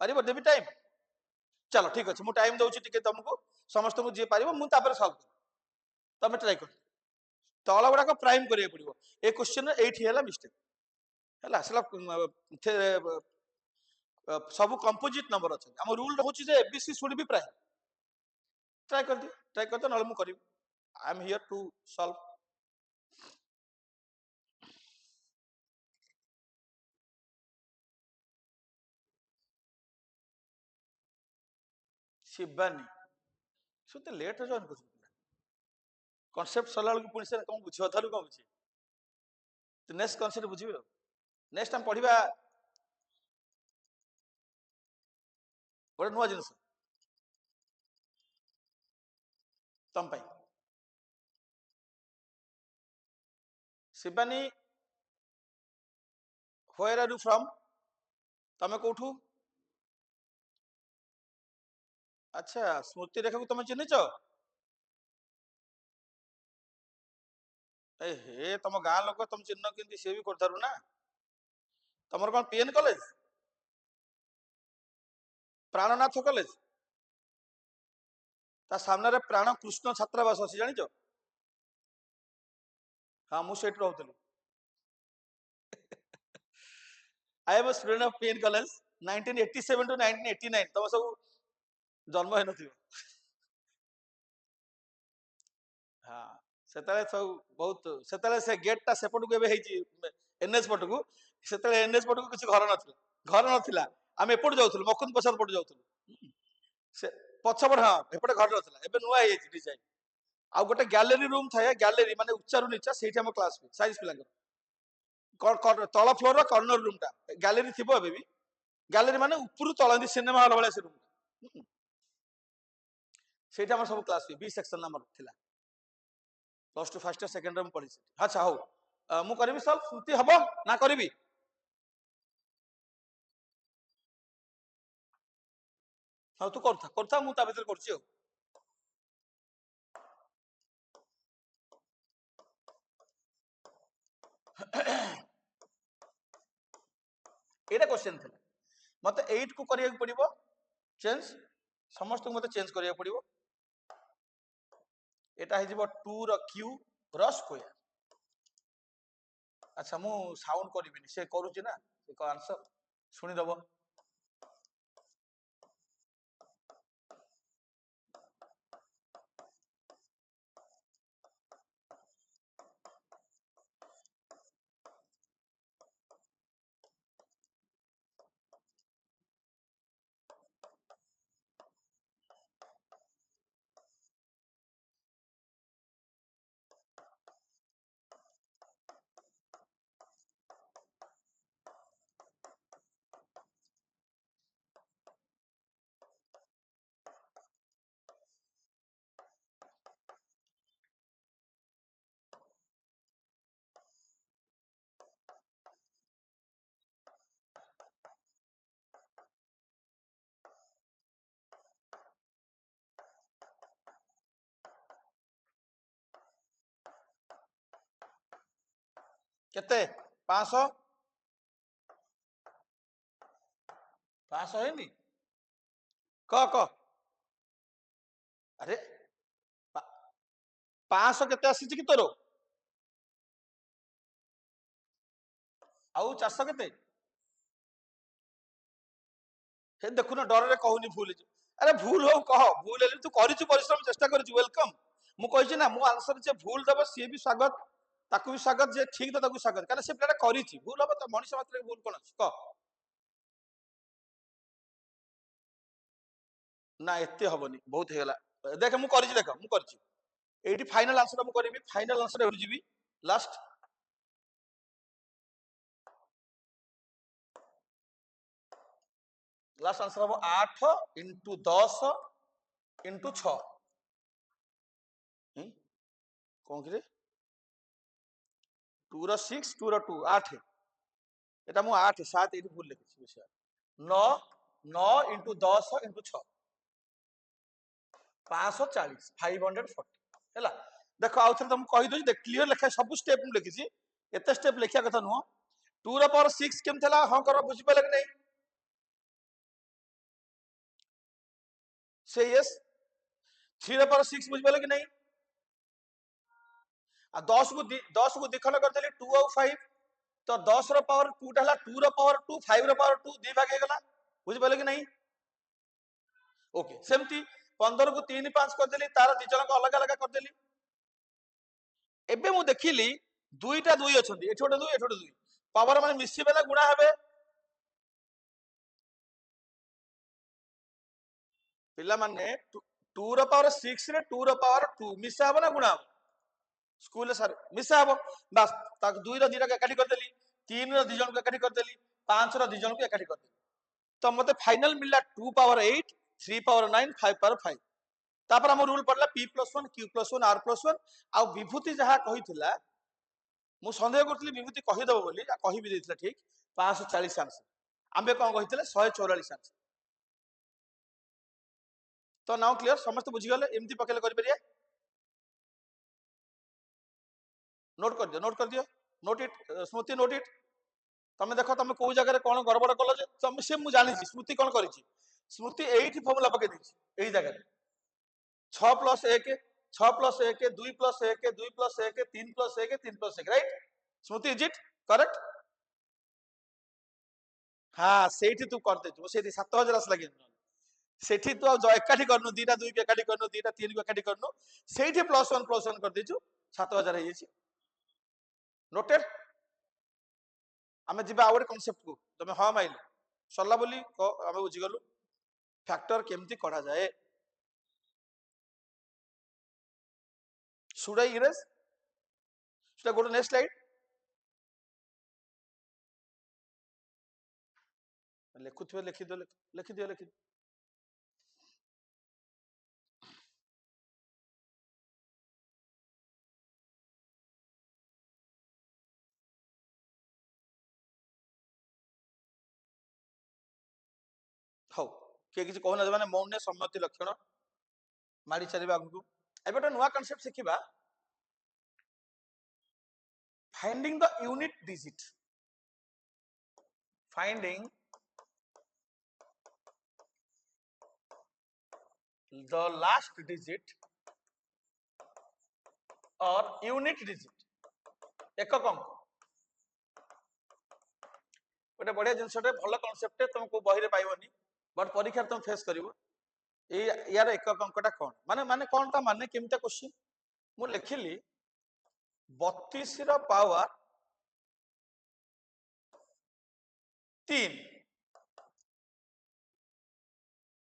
ପାରିବ? ଦେବି ଟାଇମ? चलो ठीक अच्छे, मुझे टाइम दूसरी टिके तुमको, समस्त को जी पारिबो मु तापर सॉल्व कर, तमे ट्राई कर। तळ गुडा प्राइम करिया पड़िबो। ए क्वेश्चन एठी हैला मिस्टेक हैला, सेला सब कंपोजिट नंबर अछि। हम रूल होछि जे ABC should be prime. Try कर दी, ट्राई कर तो नल मु करिब। I am here to solve. Shibani सुते लेट जॉइन कर, कॉन्सेप्ट सरला को पुणी से कौन बुझ अधारू कौन बुझे, तो नेक्स्ट कॉन्सेप्ट बुझिबे। नेक्स्ट हम पढ़िबा गोटे नुआ जिनस तम पाई। Shibani where are you from? तमे कोठू? अच्छा, स्मृति रेखा को तुम चिन्हिच? ए हे तुम गाँ लोक, तुम चिन्ह कि सी भी करथारू ना। तुमर कौन पीएन कॉलेज? प्राणनाथ कॉलेज ता सामने रे प्राण कृष्ण छात्रावास अछि जानिच? हाँ मु सेठ रहउतली। I am a student of PN college 1987 to 1989। तुम सब जन्म है नथियो। हाँ सेतले सब बहुत सेतले से गेट टा सेपट को एबे हेची एनएच पट को, सेतले एनएच पट को किछ घर नथिला, घर नथिला। हम एपट जाउथुल, मकुंद प्रसाद पट जाउथुल। से पछपट हाँ एपटे घर नथिला, एबे नुआ हेची डिजाइन। आ गोटे गैलरी रूम थाए, गैलरी माने उच्चारू नीचा, सेठी हम क्लास में साइंस पिलांगर तल फ्लोर रो कॉर्नर रूम टा गैलरी थिबो। एबे भी गैलरी माने ऊपरू तळ सिनेमा हॉल वाला से रूम, सेठी हम सब क्लास में बी सेक्शन नंबर थिला। प्लस टू फर्स्ट सेकेंड में पढ़ी। अच्छा हो मु करबी सब स्मृति हबो ना करबी? हाँ तू करथा करथा, मु ता भीतर करछि। हो एटा क्वेश्चन थिला, मते 8 को करिया पड़िबो चेंज, समस्त को मते चेंज करिया पड़िबो। एटा हे जिवो 2 रो क्यू रो स्क्वायर। अच्छा मु साउंड करबिनी, से करूची ना, से को आंसर सुनी दबो। केते 500 500 है नी क अरे 500 केते आसी कि तोर? आउ 400 केते? हे देखुन डर रे कहूनी भूल। अरे भूल हो कह, भूल हेले तू करिछु परिश्रम चेष्टा करिछु, वेलकम। मु कहिछि ना मु आंसर जे भूल दबो सी भी स्वागत, ताकू भी स्वागत, जे ठीक तो ताकू स्वागत, कारण से पिलाटा करिछि। भूल हो तो मनुष्य मात्र भूल कोन अछि क? ना एते हबनी, बहुत हेला। देख मु करिछि, देख मु करिछि। एटी फाइनल आंसर हम करी फाइनल आंसर हो जी लास्ट लास्ट आंसर हम 8 इंटू 10 इंटू 6 कौन कि 2 रो 6 2 रो 2 8 এটা মু 8 7 এটি ভুল লিখিছি বিষয় 9 9 इंटू 10 इंटू 6 540 540 ହେଲା ଦେଖ ଆଉ ଥରେ ତମକୁ କହି ଦଉଛି କ୍ଲିୟର ଲେଖା ସବୁ स्टेप ମୁଁ লিখিছি ଏତେ स्टेप ଲେଖିବା କଥା ନୁହଁ 2 ର ପାवर 6 କେମିତି ହେଲା ହଁ କର ବୁଝି ପାଇଲେ କି नहीं से यस 3 ର ପାवर 6 ବୁଝି ପାଇଲେ कि नहीं आ 10 को द्विखंड कर देली 2 और 5 तो 10 रो पावर 2 टा हला 2 रो पावर 2 5 रो पावर 2 दी भाग हे गला बुझि पाइले कि नहीं ओके सेमती 15 को 3 5 कर देली तार दि जन को अलग अलग कर देली एबे मु देखिली दुईटा दुई अछंती एठी ओटे दुई एठी ओटे दुई पावर माने मिसिबे ना गुणा हेबे पिला माने 2 रो पावर 6 रे 2 रो पावर 2 मिसा हेबे ना गुणा हेबे स्कूल सर मिसा हेबो बस ताक 2 रो 2 टा एकाठी कर देली 3 रो 2 जन को एकाठी कर देली 5 रो 2 जन को एकाठी कर देली तो मते फाइनल मिलला 2 पावर 8 3 पावर 9 5 पावर 5 तापर हम रूल पड़ला p + 1 q + 1 r + 1 आ विभूति जहा कहिथिला मु संदेह करथली विभूति कहि दबो बोली आ कहि भी देथिला ठीक 540 आंसर आंबे कोन कहिथिले 144 आंसर तो नाउ क्लियर समस्त बुझी गले एमती पकेले करि परिया नोट कर दियो note it Smriti note it तमे देखो तमे कोई जगह रे कोन गड़बड़ कलो जे तमे से मु जानि छी स्मृति कोन करिछि स्मृति एठी फॉर्मूला पके दैछि एही जगह रे 6 + 1 6 + 1 2 + 1 2 + 1 3 + 1 3 + 1 right Smriti is it correct हाँ सेठी तू कर दे तू सेठी 7000 आस लागे सेठी तू जो एकाठी करनु दीटा 2 के एकाठी करनु दीटा 3 के एकाठी करनु सेठी +1 कर देछु 7000 हे जेछि नोटेड आमे जिबा आउट कांसेप्ट को तमे हा माइल सरला बोली आमे बुझी गलु फैक्टर केमती कढा जाए should I erase should I go to next slide लिखुथिबे लिखि दियो लिखि दियो लिखि हौ के किछि कहना माने मौन सम्मति लक्षण मारी चलिबा आगु एबे तो नुवा कांसेप्ट सिखिबा finding the unit digit finding the last digit or unit digit एकक अंक गोटे बढ़िया जिनसटे भल कॉन्सेप्ट तुमको बही रे पाइबनी बट परीक्षा तुम फेस करिवो ए यार एकक अंकटा कोन माने माने कोनटा माने केमता क्वेश्चन मु लिखिली 32 रो पावर 3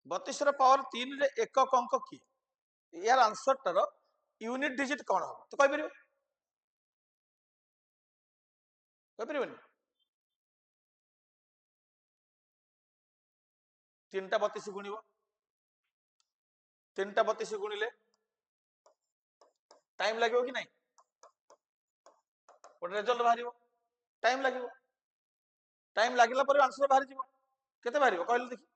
32 रो पावर 3 रे एकक अंक की यार आंसर टर यूनिट डिजिट कोन हो तो कहि परिबो तीनटा 32 गुणिबो तीनटा 32 गुणिले टाइम लागो कि नहीं गोटे रिजल्ट बाहर टाइम लागिला पर आंसर बाहर जीवो केते बाहरिबो कहले देखि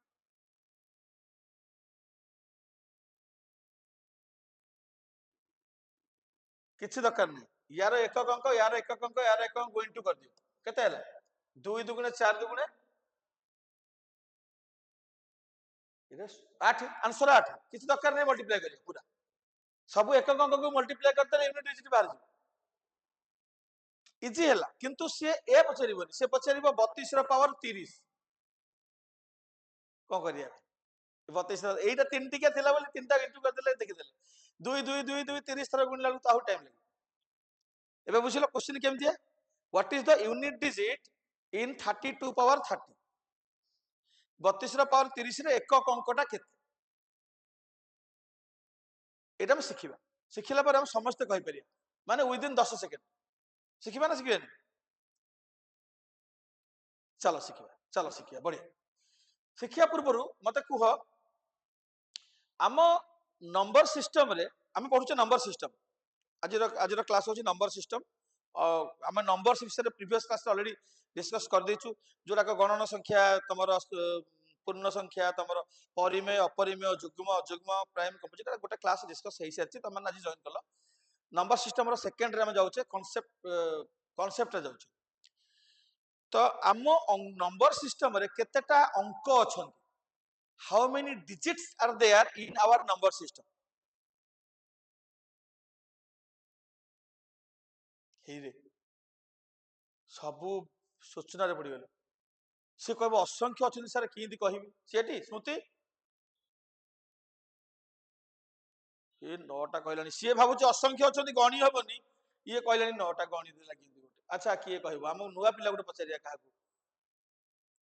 किछि दरकार नहीं यार एकक अंक यार एकक अंक यार एकक अंक गोइंग टू कर दियो केते हला 2 दुगुणे 4 दुगुणे 8 आंसर 8 किछि दरकार नहीं मल्टीप्लाई करियो पूरा सब एकक अंक को मल्टीप्लाई करते यूनिट डिजिट बाहर जीवो इजी हला किंतु से ए पचरिबोनी से पचरिबो 32 रो पावर 30 कोन करिया 32 एटा तीन टिके थिला बोली तीनटा इंटू कर देले देखि देले 2 2 2 2 30 थरा गुणला ताहु टाइम लागे एबे बुझिलो क्वेश्चन केमतिया what is the unit digit in 32 power 30 32 रो पावर 30 रे एकक अंकटा केते एटा हम सिखिबा ଶିଖିଲା ପରେ ଆମେ ସମସ୍ତେ କହିପାରିବା, ମାନେ ୱିଦିନ୍ 10 ସେକେଣ୍ଡ। ଶିଖିବା ନା ଶିଖିବାନି? ଚାଲ ଶିଖିବା, ଚାଲ ଶିଖିବା। ବଢିଆ। ଶିଖିବା ପୂର୍ବରୁ ମତେ କୁହ, ଆମ ନମ୍ବର ସିଷ୍ଟମରେ ଆମେ ପଢୁଛେ ନମ୍ବର ସିଷ୍ଟମ। ଆଜିର କ୍ଲାସ ହଉଛି ନମ୍ବର ସିଷ୍ଟମ। ଆମେ ନମ୍ବର ବିଷୟରେ ପ୍ରିଭିୟସ୍ କ୍ଲାସରେ ଅଲରେଡି डिस्कस कर देचु, जोराक गणन संख्या, तमर पूर्ण संख्या, तमर परिमेय अपरिमेय, जुग्म अजुग्म, प्राइम कंपोजिट गोटे क्लास डिस्कस हो सारी। तुम आज जॉइन कल नंबर सिस्टम सेकेंड रे हम जाऊे कॉन्सेप्ट जाऊे। तो आम नंबर सिस्टम रे केतेटा अंक अच्छा, how many digits are there in our number system? रे सबू सूचना रे पड़गले। सी कह असंख्य अच्छा सर कि कह सी स्मृति ये 9टा कहलानी, सी भावुँ असंख्य अच्छा गणी हेनी, ये कहलानी 9टा गणी देला कि गोटे। अच्छा किए कह आम नुआ पिला गोटे पचारिया क्या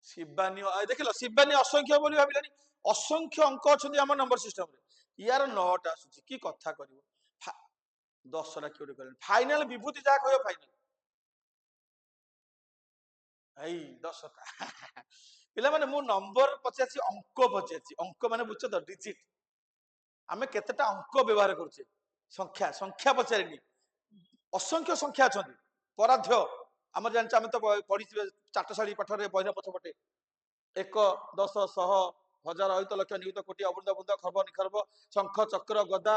शिवानी, देख लो शिवानी असंख्य बोली भाविलानी, असंख्य अंक अच्छा आम नंबर सिस्टम रे, यार 9टा आसूची कि कथा कर 10टा किए गोटे कहलानी। फाइनाल विभूति जहाँ कह फाइनाल 10टा पिला माने मु नंबर पचार अंक पचार अंक माने बुझ तो डिजिट आमे केतेटा अंक व्यवहार करछे संख्या संख्या पचारिनी असंख्य संख्या अछंती पराध्य आम जान आम तो पढ़ी चाटशाड़ी पाठ रे बहिना पछपटे 1 10 100 हजार अयुत लक्ष नियुत कोटि अबुर्द बुंद खर्ब निखर्ब शंख चक्र गदा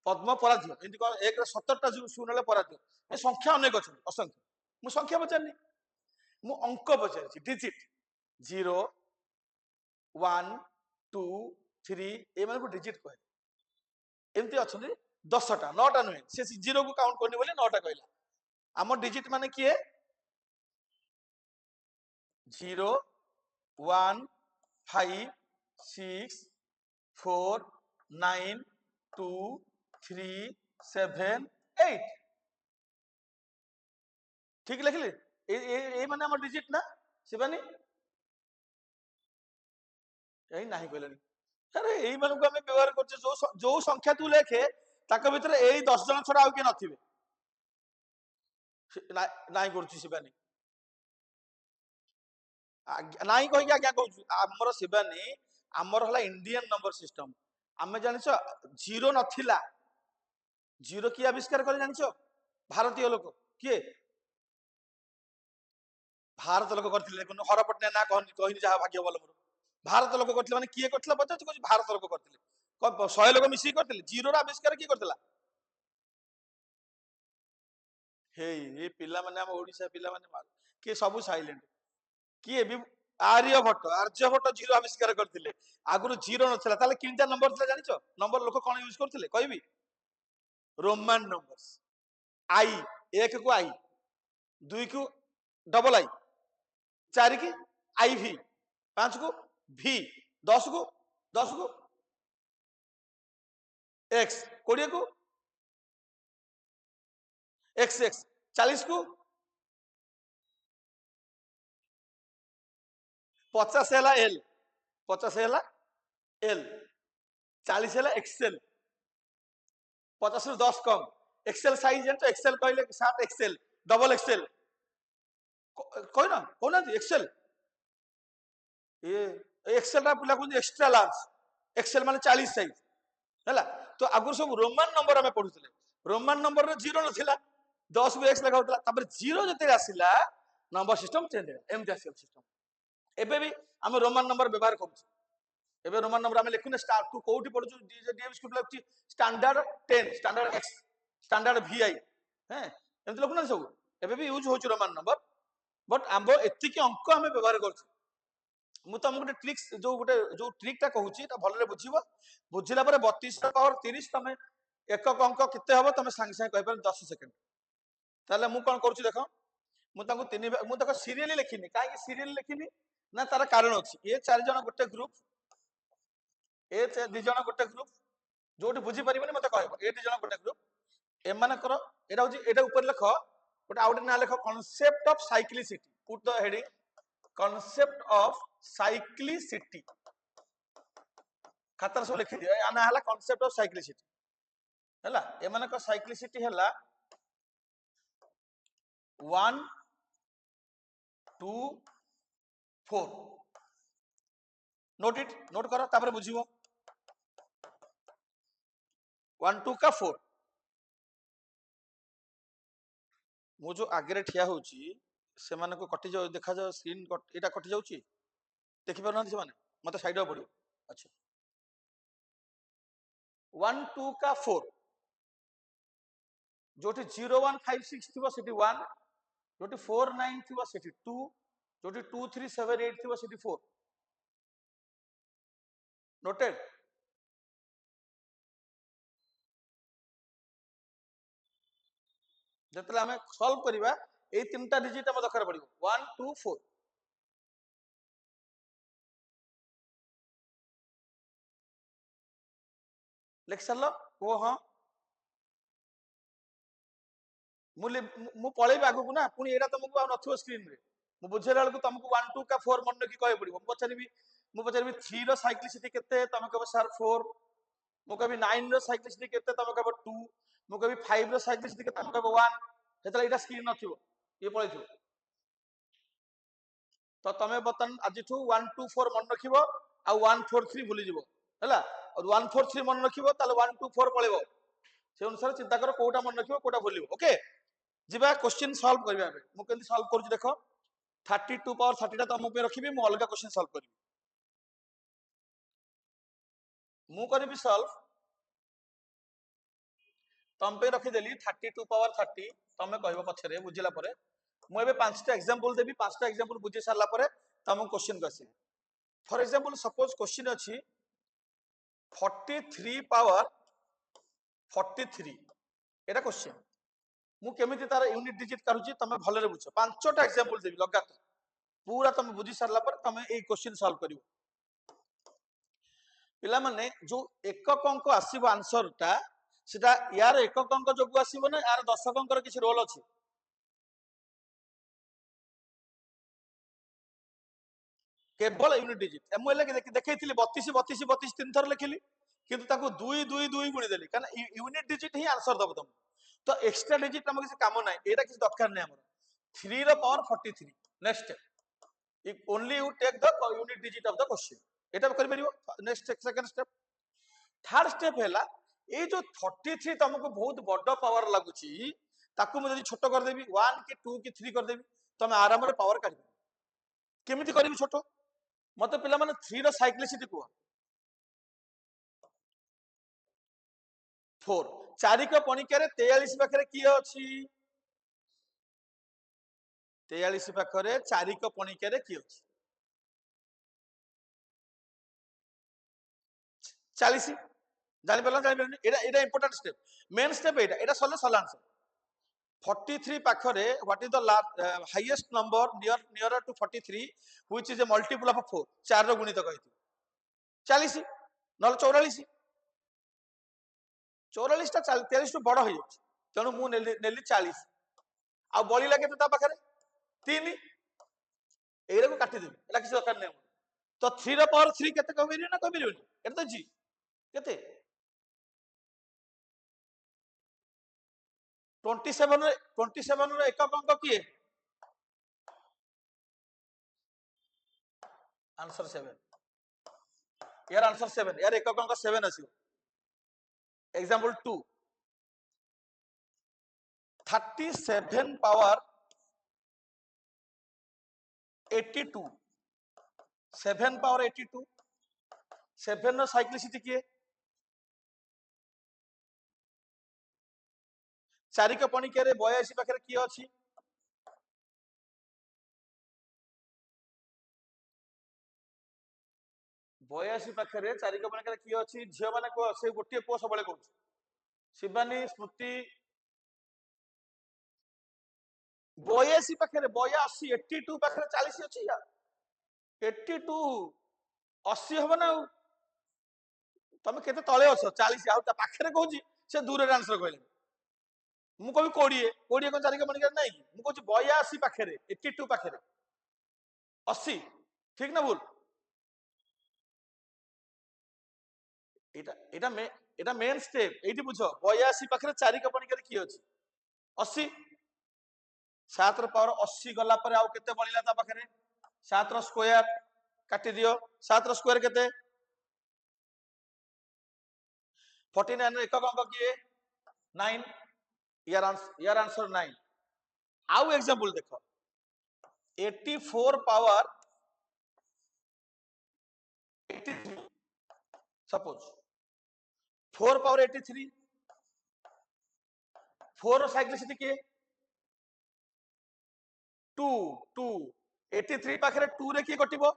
पद्म पराध्य एमती कौन 1 रे 17टा सुनले पराध्य ए संख्या अनेक अछंती असंख्य मु संख्या पचारनी मु अंक पचारछि डिजिट 0 1 2 3 ए माने को डिजिट कहे एमती अछंती 10टा 9टा नुहे से 0 को काउंट करनी बोले 9टा कहला आम डिजिट माने किए 0 1 5 6 4 9 2 3 7 8 ठीक लिखिले ए माने हमर डिजिट ना शिवानी यही नहीं कहलानी अरे यही मानक आम व्यवहार करछे जो संख्या तू लेखे ताक भितर यही 10 जन छड़ा आउ के नथिबे नहीं करछु शिवानी नहीं कह आज्ञा कहूँ आमर शिवानी आमर हला इंडियन नंबर सिस्टम आम जान जीरो नथिला जीरो किए आविष्कार कर जान भारतीय लोक किए भारत लोक करथिले हर पटना ना कहनी जहाँ भाग्य बल मोर भारत लोक करथिले माने किए करथिला पचार कहू भारत लोक करथिले 100 लोक मिसी करथिले जीरो रा आविष्कार किए करथिला हे ये पिला माने हम ओडिसा पिला माने के सब साइलेंट किए भी आर्यभट्ट जीरो आविष्कार करथिले आगुरु जीरो नथिला ताले किनटा नंबर थिला जानिछो नंबर लोक कोन यूज करथिले कहबी रोमान नंबर्स आई 1 को आई 2 को डबल आई 4 की आई भी 5 को भी 10 को एक्स 20 को एक्स एक्स 40 को 50 है एल 50 है एल 40 है एक्सेल 50 रु 10 कम एक्सेल साइज जानते एक्सेल कहले 7 एक्सेल डबल एक्सेल कह ना कहना एक्सेल ये एक्सेल रा पिला कहते एक्स्ट्रा लार्ज एक्सेल माने 40 साइज है तो आगुर सब रोमान नंबर आम पढ़ुले रोमान नंबर रे जीरो नथिला 10 को एक्स लगा होता जीरो जते आसिला नंबर सिस्टम चेंज एमती आसिया सिस्टम एबे भी आम रोमान नंबर व्यवहार करूँ एबे रोमान नंबर आम लिखुने स्टार तू कोठी पढुछु डीएम स्कूल लगछि standard 10 standard X standard VI हैं एमती लिखुना सब एबे भी यूज होछु रोमान नंबर बट आम एतिकी अंक आम व्यवहार करछु मु तुमको गोटे ट्रिक्स जो ट्रिकटा कहूँ भलरे बुझीब बुझिला पर 32 पावर 30 तुम एक अंक केते हम तुम सांगे सांगे कह 10 सेकेंड ताले मु कौन करूँ देख मुझे तीन मुझे सीरियली लिखिनी कहीं सीरियल लिखिनी ना तार कारण अच्छी ये 4 जन गोटे ग्रुप ए 2 जन गोटे ग्रुप जो बुझी पारे मत कह ए 2 जन गोटे ग्रुप एमानकर एटा ऊपर लिख गोटे आउ ना लिख concept of cyclicity put the heading concept of cyclicity खातार सब लिखि दियो ना हला कॉन्सेप्ट ऑफ साइक्लिसिटी हैला एमानक साइक्लिसिटी हैला 1 2 4 नोट इट नोट करो तापर बुझिबो 1 2 का 4 मु जो आगे ठिया होची से माने को कटि जाउ देखा जाउ स्क्रीन एटा कटि जाउची देखि परना से माने मते साइड में पड़ो अच्छा 1 2 का 4 जोटी 0 1 5 6 थिबो सेठी 1 जोटी 4 9 थिबो सेठी 2 जोटी 2 3 7 8 थिबो सेठी 4 नोटेड जतले हमें सॉल्व करिबा ए तीनटा डिजिट हम दरकार पड़िबो 1 2 4 लिख सरलो को हां मु पळेबा आगु ना पुनी एटा तुमको आ नथिबो स्क्रीन रे मु बुझेला बेलको तुमको 1 2 का 4 मन की कहै पड़िबो मु पछारिबी 3 रो साइक्लिसिटी केते तुम कहबो सर 4 मु कहबी 9 रो साइक्लिसिटी केते तुम कहबो 2 मु कहबी 5 रो साइक्लिसिटी केते तुम कहबो 1 हेतला एटा स्क्रीन नथिबो ये पळैथिबो तो तमे बतन आजिठू 1 2 4 मन रखिबो आ 1 4 3 भूली जिवो हैला और 1 4 3 मन रखिबो ताले 1 2 4 पळेबो से अनुसार चिंता करो कोटा मन रखिबो कोटा भूलिबो ओके जिबा क्वेश्चन सॉल्व करबा मु केंति सॉल्व करूची देखो 32 पावर 30 टा तम पे रखिबी मु अलगा क्वेश्चन सॉल्व करबी मु करबी सॉल्व तम पे रखि देली 32 पावर 30 तमे कहबो पछरे बुझिला परे मु एबे पांचटा एग्जांपल देबी पांचटा एग्जांपल बुझि सारला परे तम क्वेश्चन कसी फॉर एग्जांपल सपोज क्वेश्चन अछि 43 पावर 43 एटा क्वेश्चन मु केमिति तार यूनिट डिजिट करूची तमे भलरे बुझो पांचटा एग्जांपल देबी लगातार पूरा तमे बुझि सारला पर तमे ए क्वेश्चन सॉल्व करिवो पिला माने जो एकक अंक आसीबो आंसर टा सेटा यार एकक अंक जोगु आसीबो ना यार दशक अंकर किछि रोल अछि केवल यूनिट डिजिट एमु ले देखैथिली 32 32 32 तीन थर लिखिली किंतु ताको 2 2 2 गुणी देली कारण यूनिट डिजिट ही आंसर दब तुम तो एक्स्ट्रा डिजिट हम किसी काम ना एटा किसी दरकार नै हमर 3 रो power 43 next if only you take the unit digit of the question एटा कर परिबो next second step third step हैला ए जो 43 तुमको बहुत बड़ पावर लागुची ताकू म जदी छोट कर देबी 1 की 2 की 3 कर देबी तुम आराम रे पावर काढी केमिति करबी छोट मते पिला माने 3 रो साइक्लिसिटी को 4 4 को पणिका रे 43 पाखरे की अछि 43 पाखरे 4 को पणिका रे की अछि 40 जानि परला एटा एटा इंपोर्टेंट स्टेप मेन स्टेप एटा सले सला आंसर 43 पाखरे what is the highest number near to 43 which is a multiple of 4 4 रो गुणित कहिथि 40 नल 44 44 टा 43 टू बड़ होई जाउछ तेनु मु नेली 40 आ बळी लागे ता पाखरे 3 एरा को काटी देबी एला किसी दरकार नै तो 3 रो पावर 3 केते कहबेरी ना कहबेरी एटा तो जी केते 27 रो एकक अंक किए आंसर 7 यार आंसर 7 यार एकक अंक 7 आसी एग्जांपल 2 37 पावर 82 7 पावर 82 7 रो साइक्लिसिटी किए 4 को पणिका रे 82 पाखरे की अछि 82 पाखरे 4 को पणिका रे की अछि झियो माने को से गोटे पो सबले कहू शिवानी स्मृति 82 पाखरे 82 82 पाखरे 40 अछि यार 82 80 हो ना तमे केते तळे अछ 40 आउ ता पाखरे कहूची से दूर रे आंसर कहले मु कभी 20 20 को 4 को पणिका नै मु कहूची 82 पाखरे 82 पाखरे 80 ठीक ना भूल এটা এটা এটা মেন স্টেপ। এইটি বুঝ 82 পাখରେ চাରିକ ପଣିକାରେ কি ଅଛି 80 7 ର ପାୱାର 80 ଗଲା ପରେ ଆଉ କେତେ ବଳିଲା ତା ପାଖରେ 7 ର ସ୍କୋୟାର କାଟି ଦିଅ 7 ର ସ୍କୋୟାର କେତେ 49 ର ଏକକ ଅଙ୍କ କିଏ 9 यार आंसर 9 आउ एग्जांपल देखो 84 पावर 83 सपोज 4 पावर 83 4 साइक्लिसिटी के 2 2 83 पाखरे 2 रे की कटिबो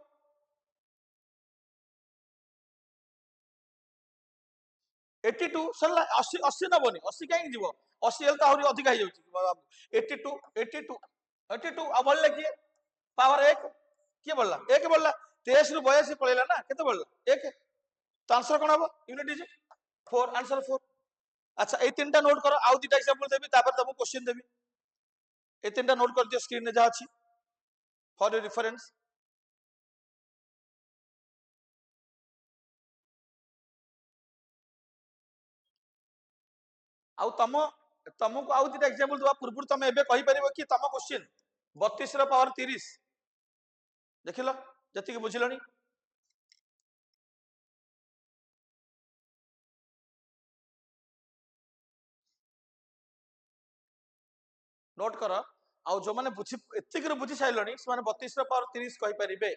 82 सरला 80 80 नबनी 80 काई जीवो 80 हेल त आहुरी अधिक हो जाउची 82 82 82 आ बोलले की पावर 1 के बोलला 1 बोलला 23 रु 82 पळेला ना केते बोलला 1 तो आंसर कोन हबो यूनिट डिजिट 4 आंसर 4। अच्छा ए तीनटा नोट करो आउ दिटा एग्जांपल देबी तापर तुमको क्वेश्चन देबी ए तीनटा नोट कर दियो स्क्रीन रे जा अछि फॉर योर रेफरेंस। आउ तुमको आउ दिटा एग्जांपल दवा पूर्व तुम एबे कहि परिबो कि तुम क्वेश्चन 32 रो पावर 30 देखिलो जति कि बुझिलोनी नोट कर आउ जो माने बुझी एतिक रो बुझी साइलोनी से माने 32 रो पावर 30 कहि परिबे।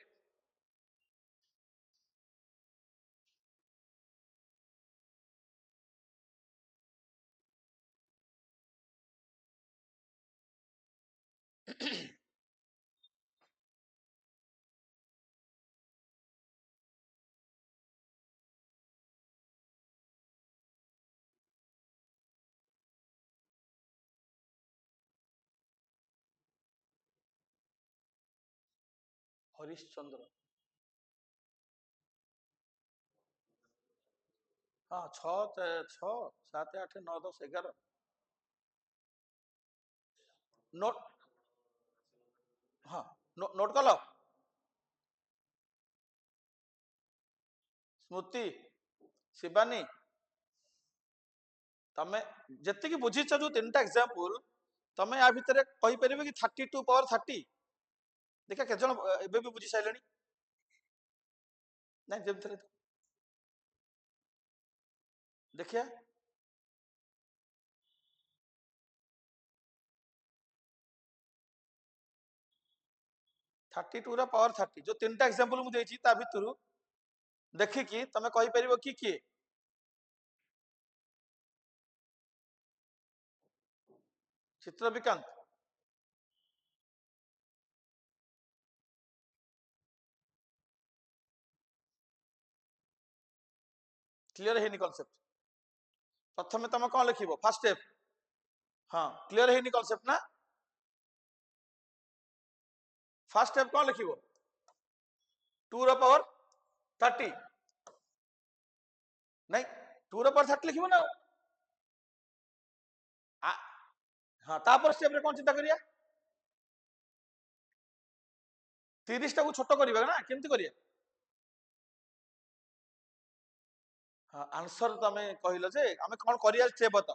हरिश्चंद्र हाँ 6 6 7 8 9 10 11 नोट हाँ नोट कलो स्मृति शिवानी तमे जति कि बुझीछ जो तीनटा एग्जांपल तमे आ भितरे कहि परिबे कि 32 पावर 30 देखा के जण एबे भी बुझी साइलेनी नहीं जेम थरे देखिया 32 रा पावर 30 जो तीनटा एग्जांपल मु देछि ता भितरु देखि कि तमे कहि परिबो कि चित्र विकांत क्लियर हेनी कांसेप्ट प्रथमे तमे कोन लिखिबो फर्स्ट स्टेप हाँ क्लियर हेनी कांसेप्ट ना फर्स्ट स्टेप कोन लिखिबो 2 रा पावर 30 नहीं 2 रा पावर 30 लिखिबो ना हाँ तापर स्टेप रे कोन चिंता करिया 30 टा को छोटो करिबा ना केमति करिया हाँ आंसर तमे कहिलो जे हमें कोन करिया स्टेप बता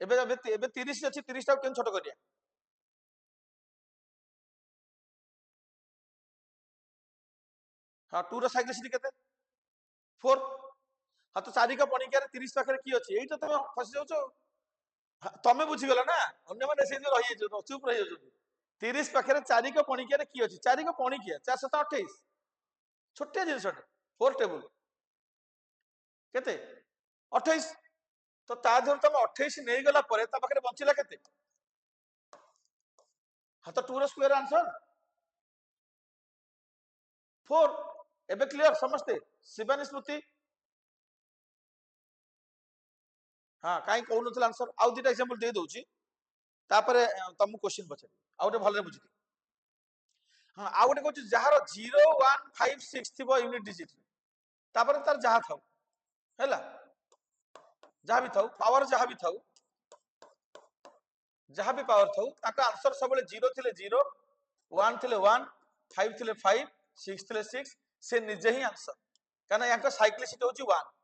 एबे एबे एबे 30 अछि 30 टा केन छोटो करिया हाँ 2 रा साइक्लिसिटी केते 4 हाँ तो 4 का पणिका रे 30 पाखरे की अछि एई तो तमे फसी जाउछो तमे बुझी गेला ना अन्य माने से रहि जो चुप रहि जाउ 30 पाखरे 4 का पणिका रे की अछि 4 का पणिका 4 7 28 छोटे जिनसटे 4 टेबल केते 28 तो ता धर तमे 28 नै गला परे ता पाखरे बंचिला केते हाँ तो 2 रा स्क्वायर आंसर 4 एबे क्लियर समझते शिवानी स्मृति हाँ काई कहू नथला आंसर आउ दिटा एग्जांपल दे दोची तापरे तुम क्वेश्चन पछे आउटे भलरे बुझिथि हाँ आउटे कहू जहार 0 1 5 6 थिबो यूनिट डिजिट तापरे तार जहा थाउ हैला जहा भी थाउ पावर जहा भी थाउ जहा भी पावर थाउ ताका आंसर सबले 0 थिले 0 1 थिले 1 5 थिले 5 6 थिले 6 से निजे ही आंसर काना याका साइक्लिसिटी होची 1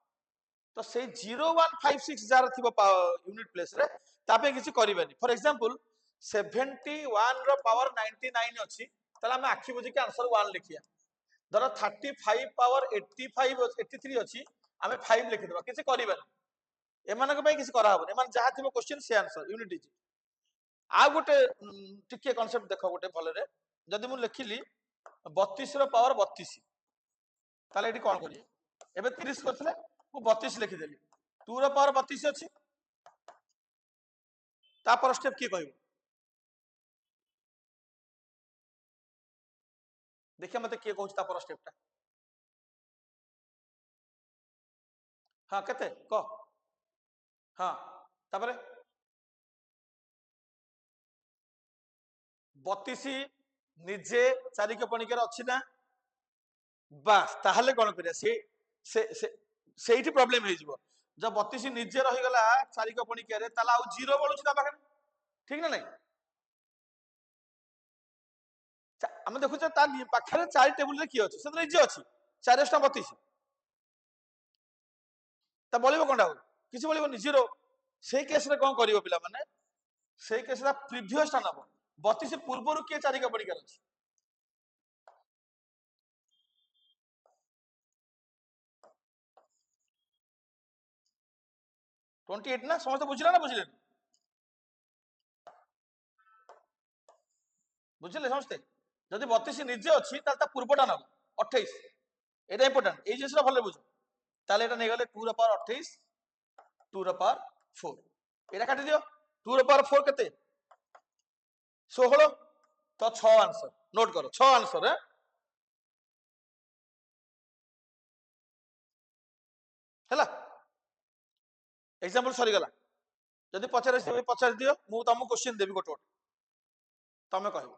तो से 0156 जार थी यूनिट प्लेस रे तापे किसी करिबानी फॉर एग्जांपल 71 रो पावर 99 अछि तला हम आखि बुझी के आंसर 1 लिखिया धर 35 पावर 85 83 अछि हमें 5 लिखि देबा किसी करिबानी एमानक पय किसी करा हबो एमान जहा थिबो क्वेश्चन से आंसर यूनिट डिजिट आ गोटे टिके कांसेप्ट देखो गोटे भले रे जदि मु लिखिली 32 रो पावर 32 ताले एठी कोन करिए एबे 30 करथले मु 32 लिखि देली 2 रो पावर 32 अछि ता पर स्टेप की कहबो देखिए मते के कहू ता पर स्टेप ता हां केते को हां तापरे 32 निजे चारि के पणिकर अछि ना बास ताहले कोन करिया से सेठी प्रॉब्लम हे जिवो जब 32 निजे रही गला चारि के पणिकर ताला आ जीरो बळुछि ता पाखे ठीक ना नहीं हम देखु ता पाखे चारि टेबुल रे की अछि से निजे अछि 4 32 ता बळिबो कोनडा किछि बळिबो नि जीरो से केस रे कोन करिवो पिला माने से केस रा प्रीवियस ता नबो 32 पूर्वरु के चारि के पणिकर अछि 28 ना समस्त बुझिला ना बुझिले बुझिले समस्ते जदि 32 निजे अछि ताल ता पूर्वटा नबो 28 एटा इंपोर्टेंट ए जिनिसरा भले बुझ ताले एटा नै गले 2 रा पावर 28 2 रा पावर 4 एटा काटि दियो 2 रा पावर 4 केते 16 तो 6 आंसर नोट करो 6 आंसर है हैला एग्जांपल सरी गला जदि पचारे से पचार दियो मु तुमको क्वेश्चन देबी गोटे गोटे तमे कहबो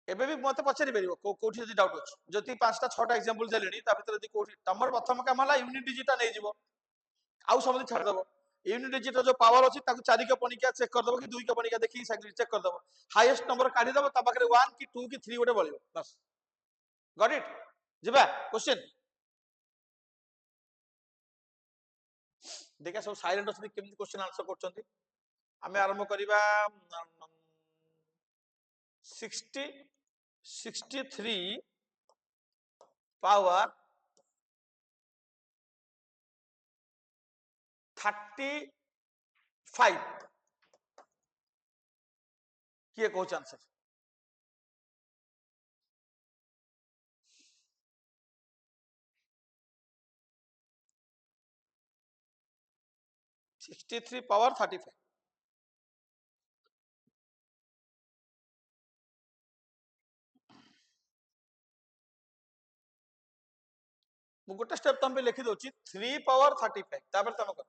एबे भी मते पचारि परिबो कोठी जदि डाउट अछि जदि पांचटा छटा एग्जांपल देलेनी ता भीतर जदि कोठी तमर प्रथम काम हला यूनिट डिजिट नै जिवो आउ समझ छाड़ दबो यूनिट डिजिट जो पावर अछि ताकू चारि के पणिका चेक कर दबो कि 2 के पणिका देखि चेक कर दबो हाईएस्ट नंबर काढी दबो ता पाखरे 1 कि 2 कि 3 गोटे बळिबो बस गॉट इट जिबा क्वेश्चन देखा सब साइलेंट अछि केमति क्वेश्चन आंसर करछंती हमें आरंभ करिबा 60 63 पावर 35 किए कहूछ आंसर 63 पावर 35 मु गोटे स्टेप तुम पे लिखि दोची 3 पावर 35 तापर तुम कर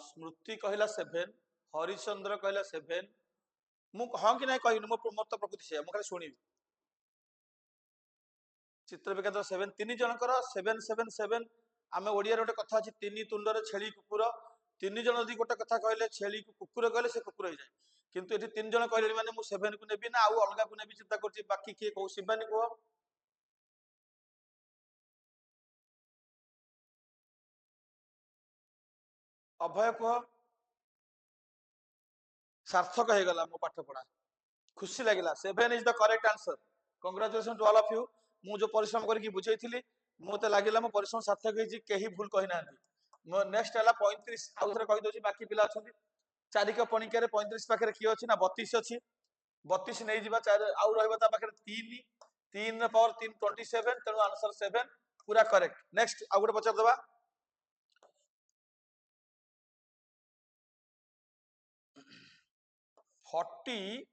स्मृति कहला 7 हरिचंद्र कहला 7 मु हां कि नहीं कहनी मो मत प्रकृति से मु खाली सुनी चित्र विकेंद्र 7 तीन जनकर 777 आमे ओडिया रे गोटे कथा अछि तीन तुंडरे छेली कुकुर तीन जन यदि गोटे कथा कहले छेली को कुकुर कहले से कुकुर हो जाए किंतु एठी तीन जन कहले माने मु 7 को नेबी ना आउ अलगा को नेबी चिंता करछि बाकी के कहू शिबानी को अभय को सार्थक हे गला मो पाठ पढा खुशी लागिला 7 is the correct answer congratulation to all of you मु जो परिश्रम करके बुझेइथिली मोते लागिला मो परिश्रम सार्थक हेछि केही भूल कहि नांती मो नेक्स्ट हला 35 आउ थरे कहि दोछि बाकी पिला अछंती चारि के पणिका रे 35 पाखरे की अछि ना 32 अछि 32 नै जिबा चार आउ रहबा ता पाखरे 3 3 रे पावर 3 27 तेनु आंसर 7 पूरा करेक्ट नेक्स्ट आउ गोटे पचार दबा 40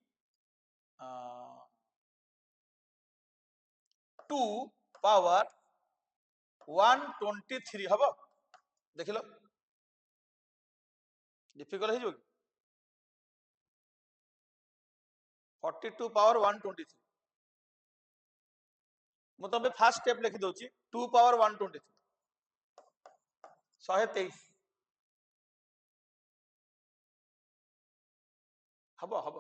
2 पावर 123 हबो देखिलो डिफिकल्ट हे जो 42 पावर 123 मु तबे फर्स्ट स्टेप लिखि दोची 2 पावर 123 123 ହବ ହବ।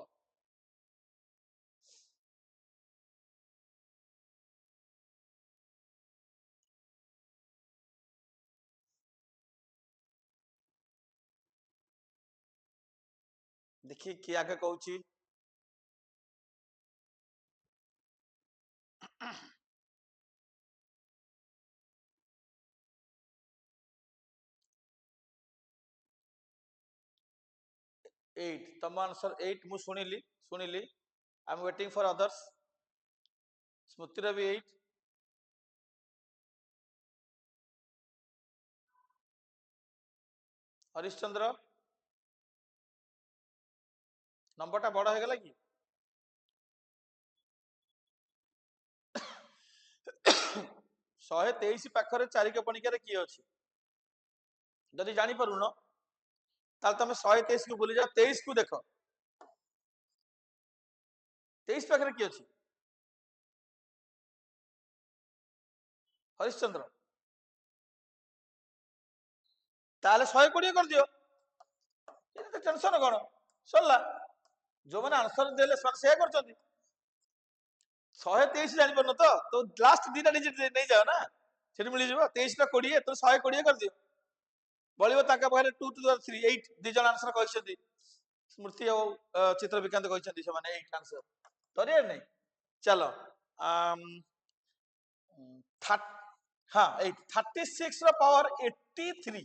देखिए किए आगे कहूँ 8 तम आंसर 8 मु शुणिली शुणिली I am waiting for others. स्मृतिर भी 8 हरिश्चंद्र नंबरटा बड़ हो गला कि 123 पाखरे चारिक पणिकार किए अच्छी जदि जापारुन ताल तुम 123 को भूली जाओ 23 को देख 23 पाखे किए अच्छी हरिश्चंद्र ताले 120 कर दियो टेंशन कौन सरला जो मैंने आंसर देले से कर 123 जापर न तो लास्ट दीटा डिजिट नहीं जाओ ना से मिल जाव 23 टा 20 तो 120 कर दियो बड़ो पाखे 2 to the 3 8 दी जन आंसर कहते स्मृति और चित्र विकांत कहते से 8 आंसर तो नहीं चलो हाँ 36 पावर 83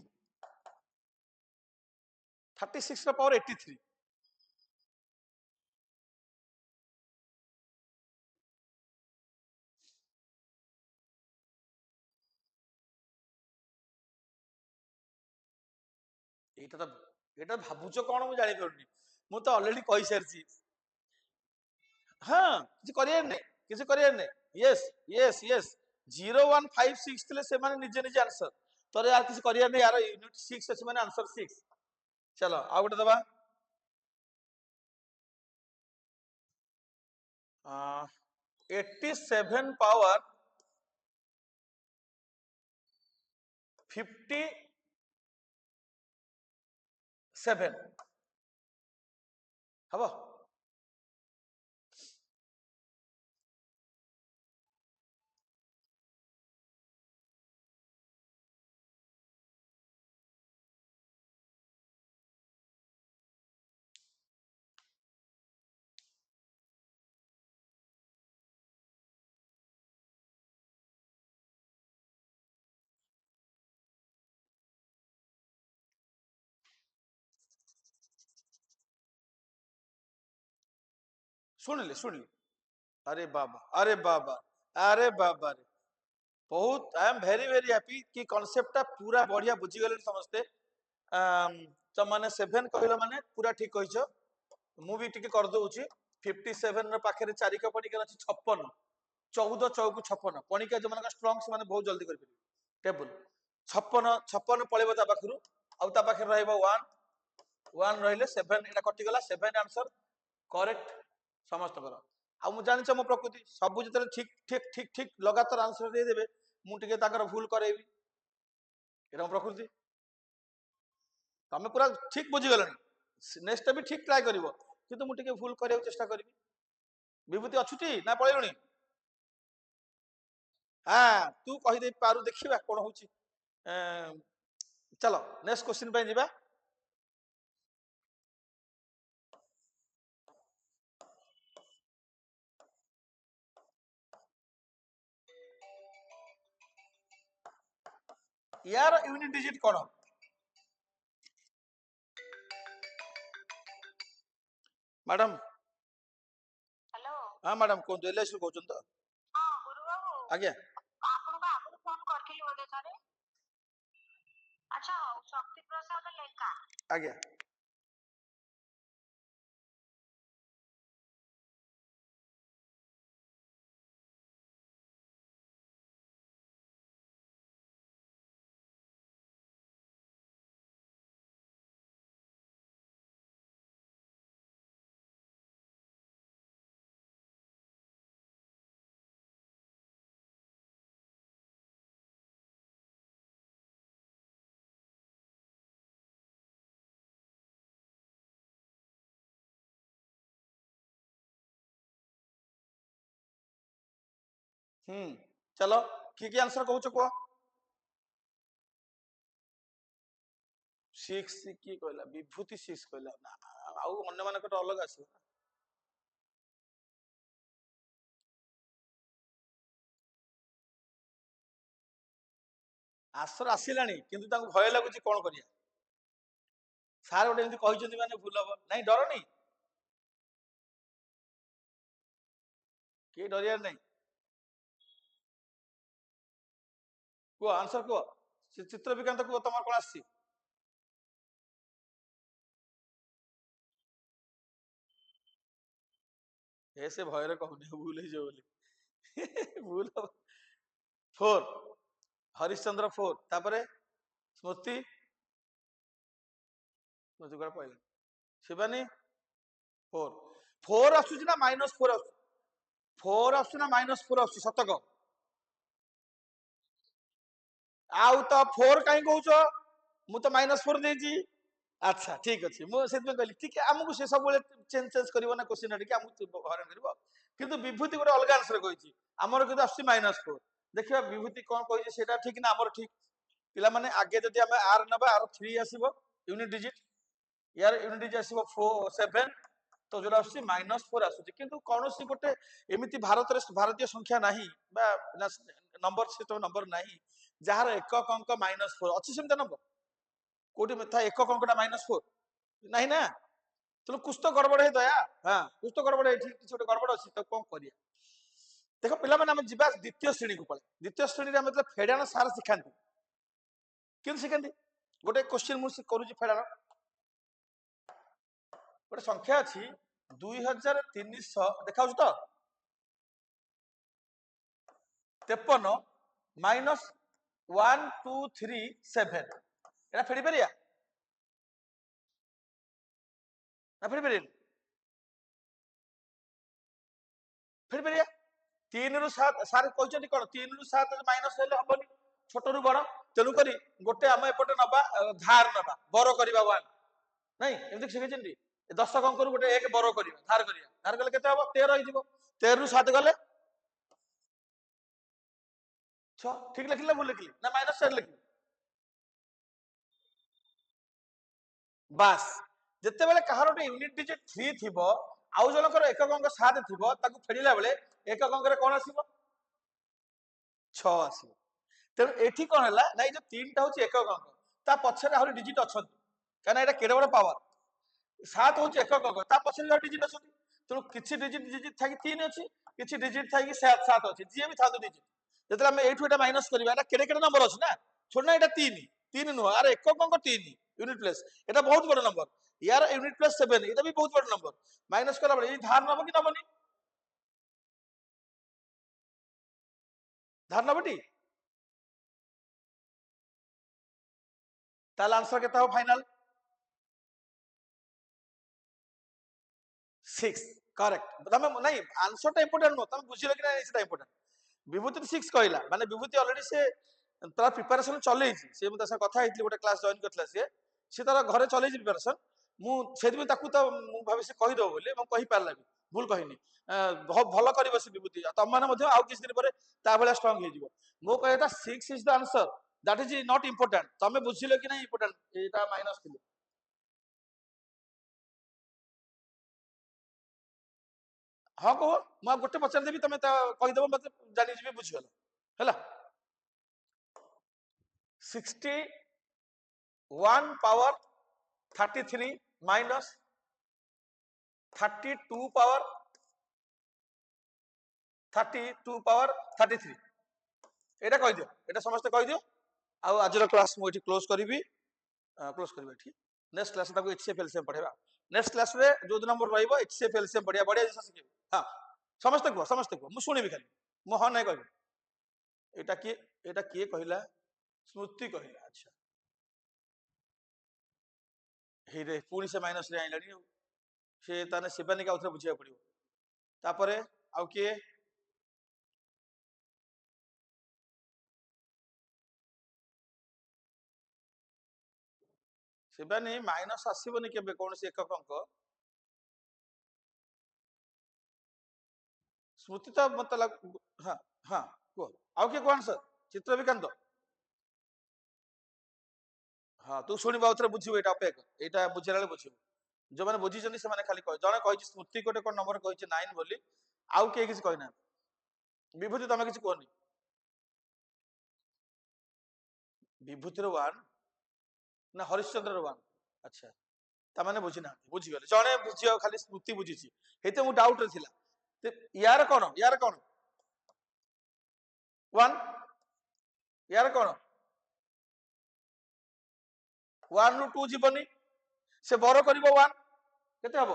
36 पावर 83 এটা ভাবুছ কোন মু জানি পারুনি মু তো অলরেডি কই সারছি हाँ किसी करियर नहीं यस यस यस 0156 ଥିଲେ ସେମାନେ ନିଜେ ନିଜେ आंसर तोरे यार किसी करियर नहीं यार यूनिट 6 ଅଛି ମାନେ आंसर 6 चलो ଆଉ ଗୋଟେ दबा 87 पावर 57 हबो सुनिले सुनिले अरे बाबा अरे बाबा रे बहुत I am very very happy कि कांसेप्टटा पूरा बढ़िया बुझी गले समस्ते तो माने 7 कहलो माने पूरा ठीक कहिछो मु भी टिके कर दउची 57 र पाखे चारिक पणिका अछि 56 14 चौक 56 पणिका जो मन स्ट्रांग से माने बहुत जल्दी कर टेबल 56 पळेबो ता पाखरु आउ ता पाखे रहइबो 1 रहिले 7 एटा कटि गला 7 आंसर करेक्ट समस्त कर आ मु जानि छ मो प्रकृति सब जते ठीक ठीक ठीक ठीक लगातार आंसर दे देबे मु टिके ताकर भूल करेबी एटा मो प्रकृति तमे पूरा ठीक बुझी गलनी नेक्स्ट भी ठीक ट्राई करिवो किंतु मु टिके भूल करियो चेष्टा करबी विभूति अछुटी ना पळेलुनी हाँ तू कहि दे पारु देखिबा कोन होची चलो नेक्स्ट क्वेश्चन पे जीवा यार यूनिट डिजिट कोन मैडम हेलो हाँ मैडम कोन एलआईसी कहउछन तो हाँ गुरु बाबू आज्ञा आपन का आगु फोन करथिली बोले थारे अच्छा शक्ति प्रसाद लेखा आज्ञा चलो किए आंसर कहूच कह 6 किए कहला विभूति 6 कहला आउ अन्य मानक अलग आस आंसर आसिलानी किंतु भय लगुच कौन करिया सार गोटे एमती कहते माने भूल हम नहीं डर नहीं किए डरियार नहीं कह आंसर कह चित्र विक्रांत कह तुम कौन आसी से भयर कहूनी भूल भूल 4 हरिश्चंद्र 4 तापरे स्मृति स्मृति कौन पहले शिवानी 4 4 आसुची ना -4 आसु 4 आसु ना -4 आसु सतक आउ तो 4 कहीं कहूच मु तो -4 देजी अच्छा ठीक अच्छे मुझे कहली ठीक है आमको से सब चेंज चेंज कर ना क्वेश्चन टी आमको हरान कर किंतु विभूति गोटे अलग आंसर कही आमर किंतु आस -4 देखिए विभूति कौन कही से ठीक ना आमर ठीक पिला माने आगे जदि आम आर नबा आर 3 आसो यूनिट डिजिट यार यूनिट डिजिट आसो 7 तो जो आस -4 आसूँ किंतु कौन गोटे एमती भारतीय संख्या ना नंबर सिस्टम नंबर ना जार एकक अंक -4 अच्छी सेमती नंबर कौटी था एकक अंकटा -4 नहीं ना तेणु कुछ तो गड़बड़ है दया हाँ कुछ तो गड़बड़ है किसी गोटे गड़बड़ अच्छी तो कौन कर देख पिला जा द्वितीय श्रेणी को पड़े द्वितीय श्रेणी में मतलब फेड़ाण सार शिखाती कि शिखाती गोटे क्वेश्चन मुझे करुँच फेड़ाण गोटे संख्या अच्छी 2300 देखा तो 53 -1237 एटा फेड़ी पारिया ना फेड़ी पारे फेड़ी पारिया 3 रु 7 सार कहते कौन 3 रु 7 माइनस हेनी छोट रु बड़ तेणुक गोटे आम एपटे नवा धार नवा बर करवा 1 नहीं एमती शिखी 10 अंक गोटे 1 बर कर धार कले के 13 हो 13 रु 7 गले 6 ठीक लिखिले भूल लिखिली ना -4 लिखिली बास जिते बेले कहार गोटे यूनिट डिजिट 3 थिबो आउ जनकर एकक अंक 7 थिबो ताकू फेडिला बेले एकक अंक रे कोन आसीबो 6 आसीबो तेणु एठी कोन हला ना जो 3 टा होची एकक अंक ता पछरे आहुरी डिजिट अछन काना एटा केडे बड़ पावर 7 होची एकक अंक ता पछरे जो डिजिट अछन तेणु किछि डिजिट डिजिट थाकी 3 अछि किछि डिजिट थाकी 7 अछि जे भी थादु डिजिट जेतले हम एठु एटा माइनस करबा एटा केडे केडे नंबर अछि ना छोड़ना एटा 3 3 नुह अरे एकक अंक 3 यूनिट प्लेस एटा बहुत बड़ नंबर यार यूनिट प्लस 7 एटा भी बहुत बड़ नंबर माइनस कला बड़े धार नब कि नबनी धार नबटी ताल आंसर केता हो फाइनल 6 करेक्ट तमे नहीं आंसर टा इंपोर्टेंट नो तमे बुझिलो कि नहीं सेटा इंपोर्टेंट विभूति 6 कहला माने विभूति ऑलरेडी से तार प्रिपरेशन चलै छी से मते कथा हेतली गोटे क्लास जॉइन करथला से तार घरे चलै छी प्रिपरेशन मु सेदिन ताकू तो मु भाबे से कहि दो बोली मु कहि पारला भी भूल कहिनी भलो करिवो से विभूति तम माने मध्ये आउ किछ दिन परे ता भला स्ट्रांग हे जिवो मो कहता 6 is the answer that is not important तमे बुझिलो कि नहीं इंपोर्टेंट एटा माइनस थिले हाँ कह मु गोटे पचार देबी तमे कहिदेव मत जानि जिबी बुझिगल हैला 61 पावर 33 माइनस 32 पावर 33 एटा कहि दियो एटा समस्त कहि दियो आ आज क्लास मु एठी क्लोज करबी क्लोज करबी एठी नेक्स्ट क्लास ताको एचसीएफ एलसीएम पढेबा नेक्स्ट क्लास रे जो नंबर रहइबो एचसीएफ एलसीएम बढ़िया बढ़िया जिंस सिखेबी हां समस्त को मु सुनिबी खाली मु हां नै कहबी एटा किए कहिला स्मृति कहिला अच्छा हे रे पुणी से माइनस रे आइलानी से ताने शिवानी का उथरे बुझिया पड़िबो तापरे आउ किए शिवानी माइनस आसीबनी केबे कोनसी एकक अंक स्मृति तो मतलब हाँ हाँ କୁହ ଆଉ କିଏ କୁହ ଆନ୍ସର ଚିତ୍ରବିକାନ୍ତ ହଁ ତୁ ଶୁଣିବୁ ଆଉ ଥରେ ବୁଝିବୁ ଏଇଟା ଅପେକ୍ଷା ଏଇଟା ବୁଝିଲା ବେଳେ ବୁଝିବୁ ଯୋଉମାନେ ବୁଝିଛନ୍ତି ସେମାନେ ଖାଲି କହ ଜଣେ କହିଛି ସ୍ମୃତି ଗୋଟେ କଣ ନମ୍ବର କହିଛି 9 ବୋଲି ଆଉ କେହି କିଛି କହିନାହାନ୍ତି ବିଭୂତି ତମେ କିଛି କୁହନି ବିଭୂତିର 1 ନା ହରିଶ୍ଚନ୍ଦ୍ରର 1 ଆଚ୍ଛା ତାମାନେ ବୁଝିନାହାନ୍ତି ବୁଝିଗଲେ ଜଣେ ବୁଝିବ ଖାଲି ସ୍ମୃତି ବୁଝିଛି ହେଇତେ ମୁଁ ଡାଉଟ ରେ ଥିଲା ୟାର କଣ 1 ୟାର କଣ 1 ରୁ 2 ଯିବନି ସେ ବର କରିବ 1 କେତେ ହବ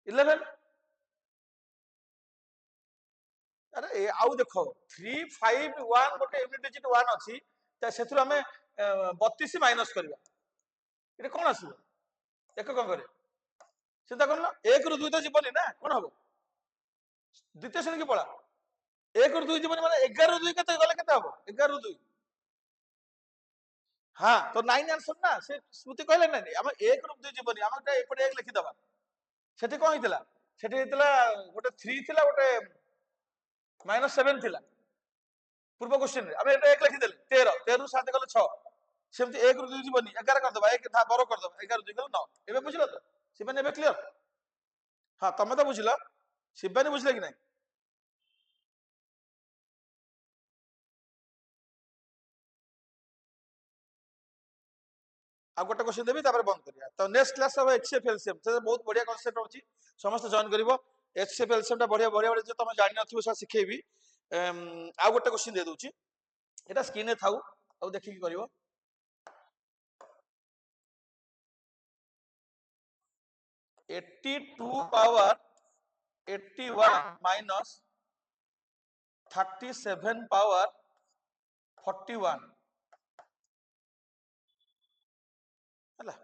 11 ଆରେ ଆଉ ଦେଖ 3 5 1 ଗୋଟେ ୟୁନିଟ ଡିଜିଟ 1 ଅଛି ସେଥିରୁ ଆମେ 32 ମାଇନସ କରିବା এটা କଣ ଆସିବ ଏକକ ଅଙ୍କରେ ଚିନ୍ତା କରୁନ 1 ରୁ 2 ତ ଯିବନି ନା କଣ ହବ ଦ୍ୱିତୀୟ ଶ୍ରେଣୀ କି ପଳା 1 ରୁ 2 ଯିବନି ମାନେ 11 ରୁ 2 କେତେ ଗଲେ କେତେ ହବ 11 ରୁ 2 ହଁ ତ 9 आंसर ना से स्मृति कहले ना हम 1 ରୁ 2 ଯିବନି हम ଏପଟେ 1 ଲେଖି ଦବା ସେଠି କଣ ହେଇଥିଲା ସେଠି ହେଇଥିଲା ଗୋଟେ 3 ଥିଲା ଗୋଟେ -7 ଥିଲା ପୂର୍ବ क्वेश्चन रे ଆମେ ଏଟା 1 ଲେଖି ଦେଲେ 13 13 ରୁ 7 ଗଲେ 6 ସେମିତି 1 ରୁ 2 ଯିବନି 11 କରିଦବା 1 ବର କରିଦବା 11 ରୁ 2 ଗଲେ 9 ଏବେ ବୁଝିଲ ତ ଶିବାନୀ ଏବେ କ୍ଲିୟର ହଁ ତମେ ତ ବୁଝିଲ ଶିବାନୀ ବୁଝିଲେ କି ନାହିଁ ଆଉ ଗୋଟେ क्वेश्चन देबी तापर बंद करिया तो नेक्स्ट क्लास अब एचसीएफ एलसीएम से बहुत बढ़िया कांसेप्ट होची समस्त जॉइन करिवो एचसीएफ एलसीएम ता बढ़िया बढ़िया जो तुम जानि नथिबो सा सिखेबी आ गोटे क्वेश्चन दे दोची एटा स्क्रीन रे थाउ अब देखि की करिवो 82 पावर 81 माइनस 37 पावर 41 हला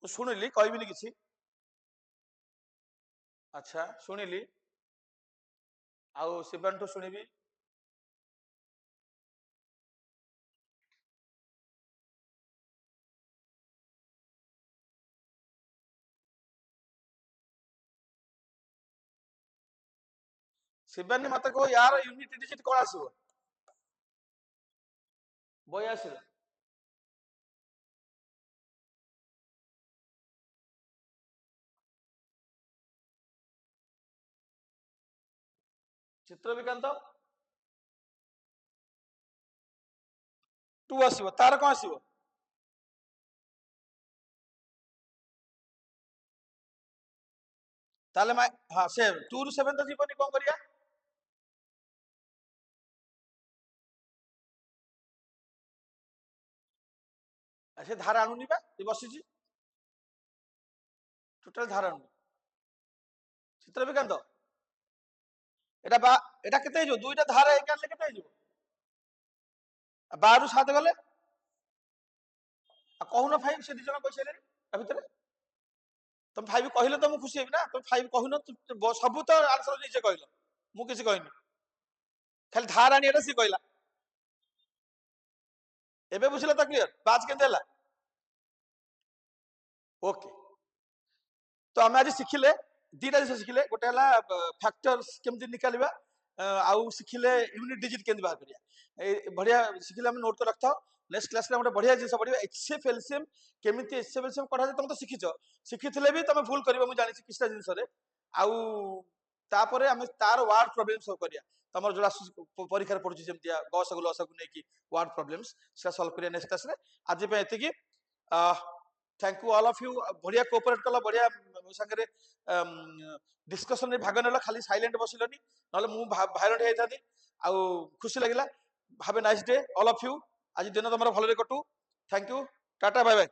शुणिली कहबिनी किसी अच्छा शुणिली आउ शिवान ठू शुणिबी शिवानी मत कह यार यूनिट डिजिट कौन आसो 82 चित्रविकांत 2 आसो तार कौन आसो ताले हाँ से 2 रू 7 तो जीवनी कौन करिया से धार आणुनी बा ये बसिची टोटल धार आणुनी चित्रविकांत एटा बा एटा केते जो दुईटा धार एक आनले केते जो 12 रू 7 गले आ कहून 5 से दी जण कहले आ भितरे तुम 5 कहले तो मु खुशी हेबी ना तुम 5 कहून सब तो आंसर निजे कहलो मु किसी कहनी खाली धार आनी एटा सी कहला एबे बुझिला तो क्लियर बाज केंदे हला ओके तो आम आज शिखिले दीटा जिन शिखिले गोटे हला फैक्टर्स केमती निकालिबा आउ शिखिले यूनिट डिजिट केमती बाहर करिया बढ़िया शिखिले हम नोट कर रखथाओ नेक्स्ट क्लास रे हम बढ़िया जिंस पढिबा एचसीएफ एलसीएम केमती एचसीएफ एलसीएम पढा तुम तो शिखिछ शिखिथिले भी तुम भूल करबो मु जानि किछटा जिंस रे आउ तापरे हम तार वार्ड प्रॉब्लम सॉल्व करिया तमर जोड़ा परीक्षा पड़ुची जेमतिया गसगु लसगु नै कि वार्ड प्रॉब्लम्स से सॉल्व करिया नेक्स्ट क्लास रे आज पे एतिकी thank you all of you बढ़िया कोऑपरेट कला बढ़िया संगे डिस्कशन में भाग नेला खाली साइलेंट बसिलनी नले मु भाइलेंट हे थानी आ खुशी लागिला have a nice day all of you आज दिन तुमरा भलरे कटू thank you tata bye bye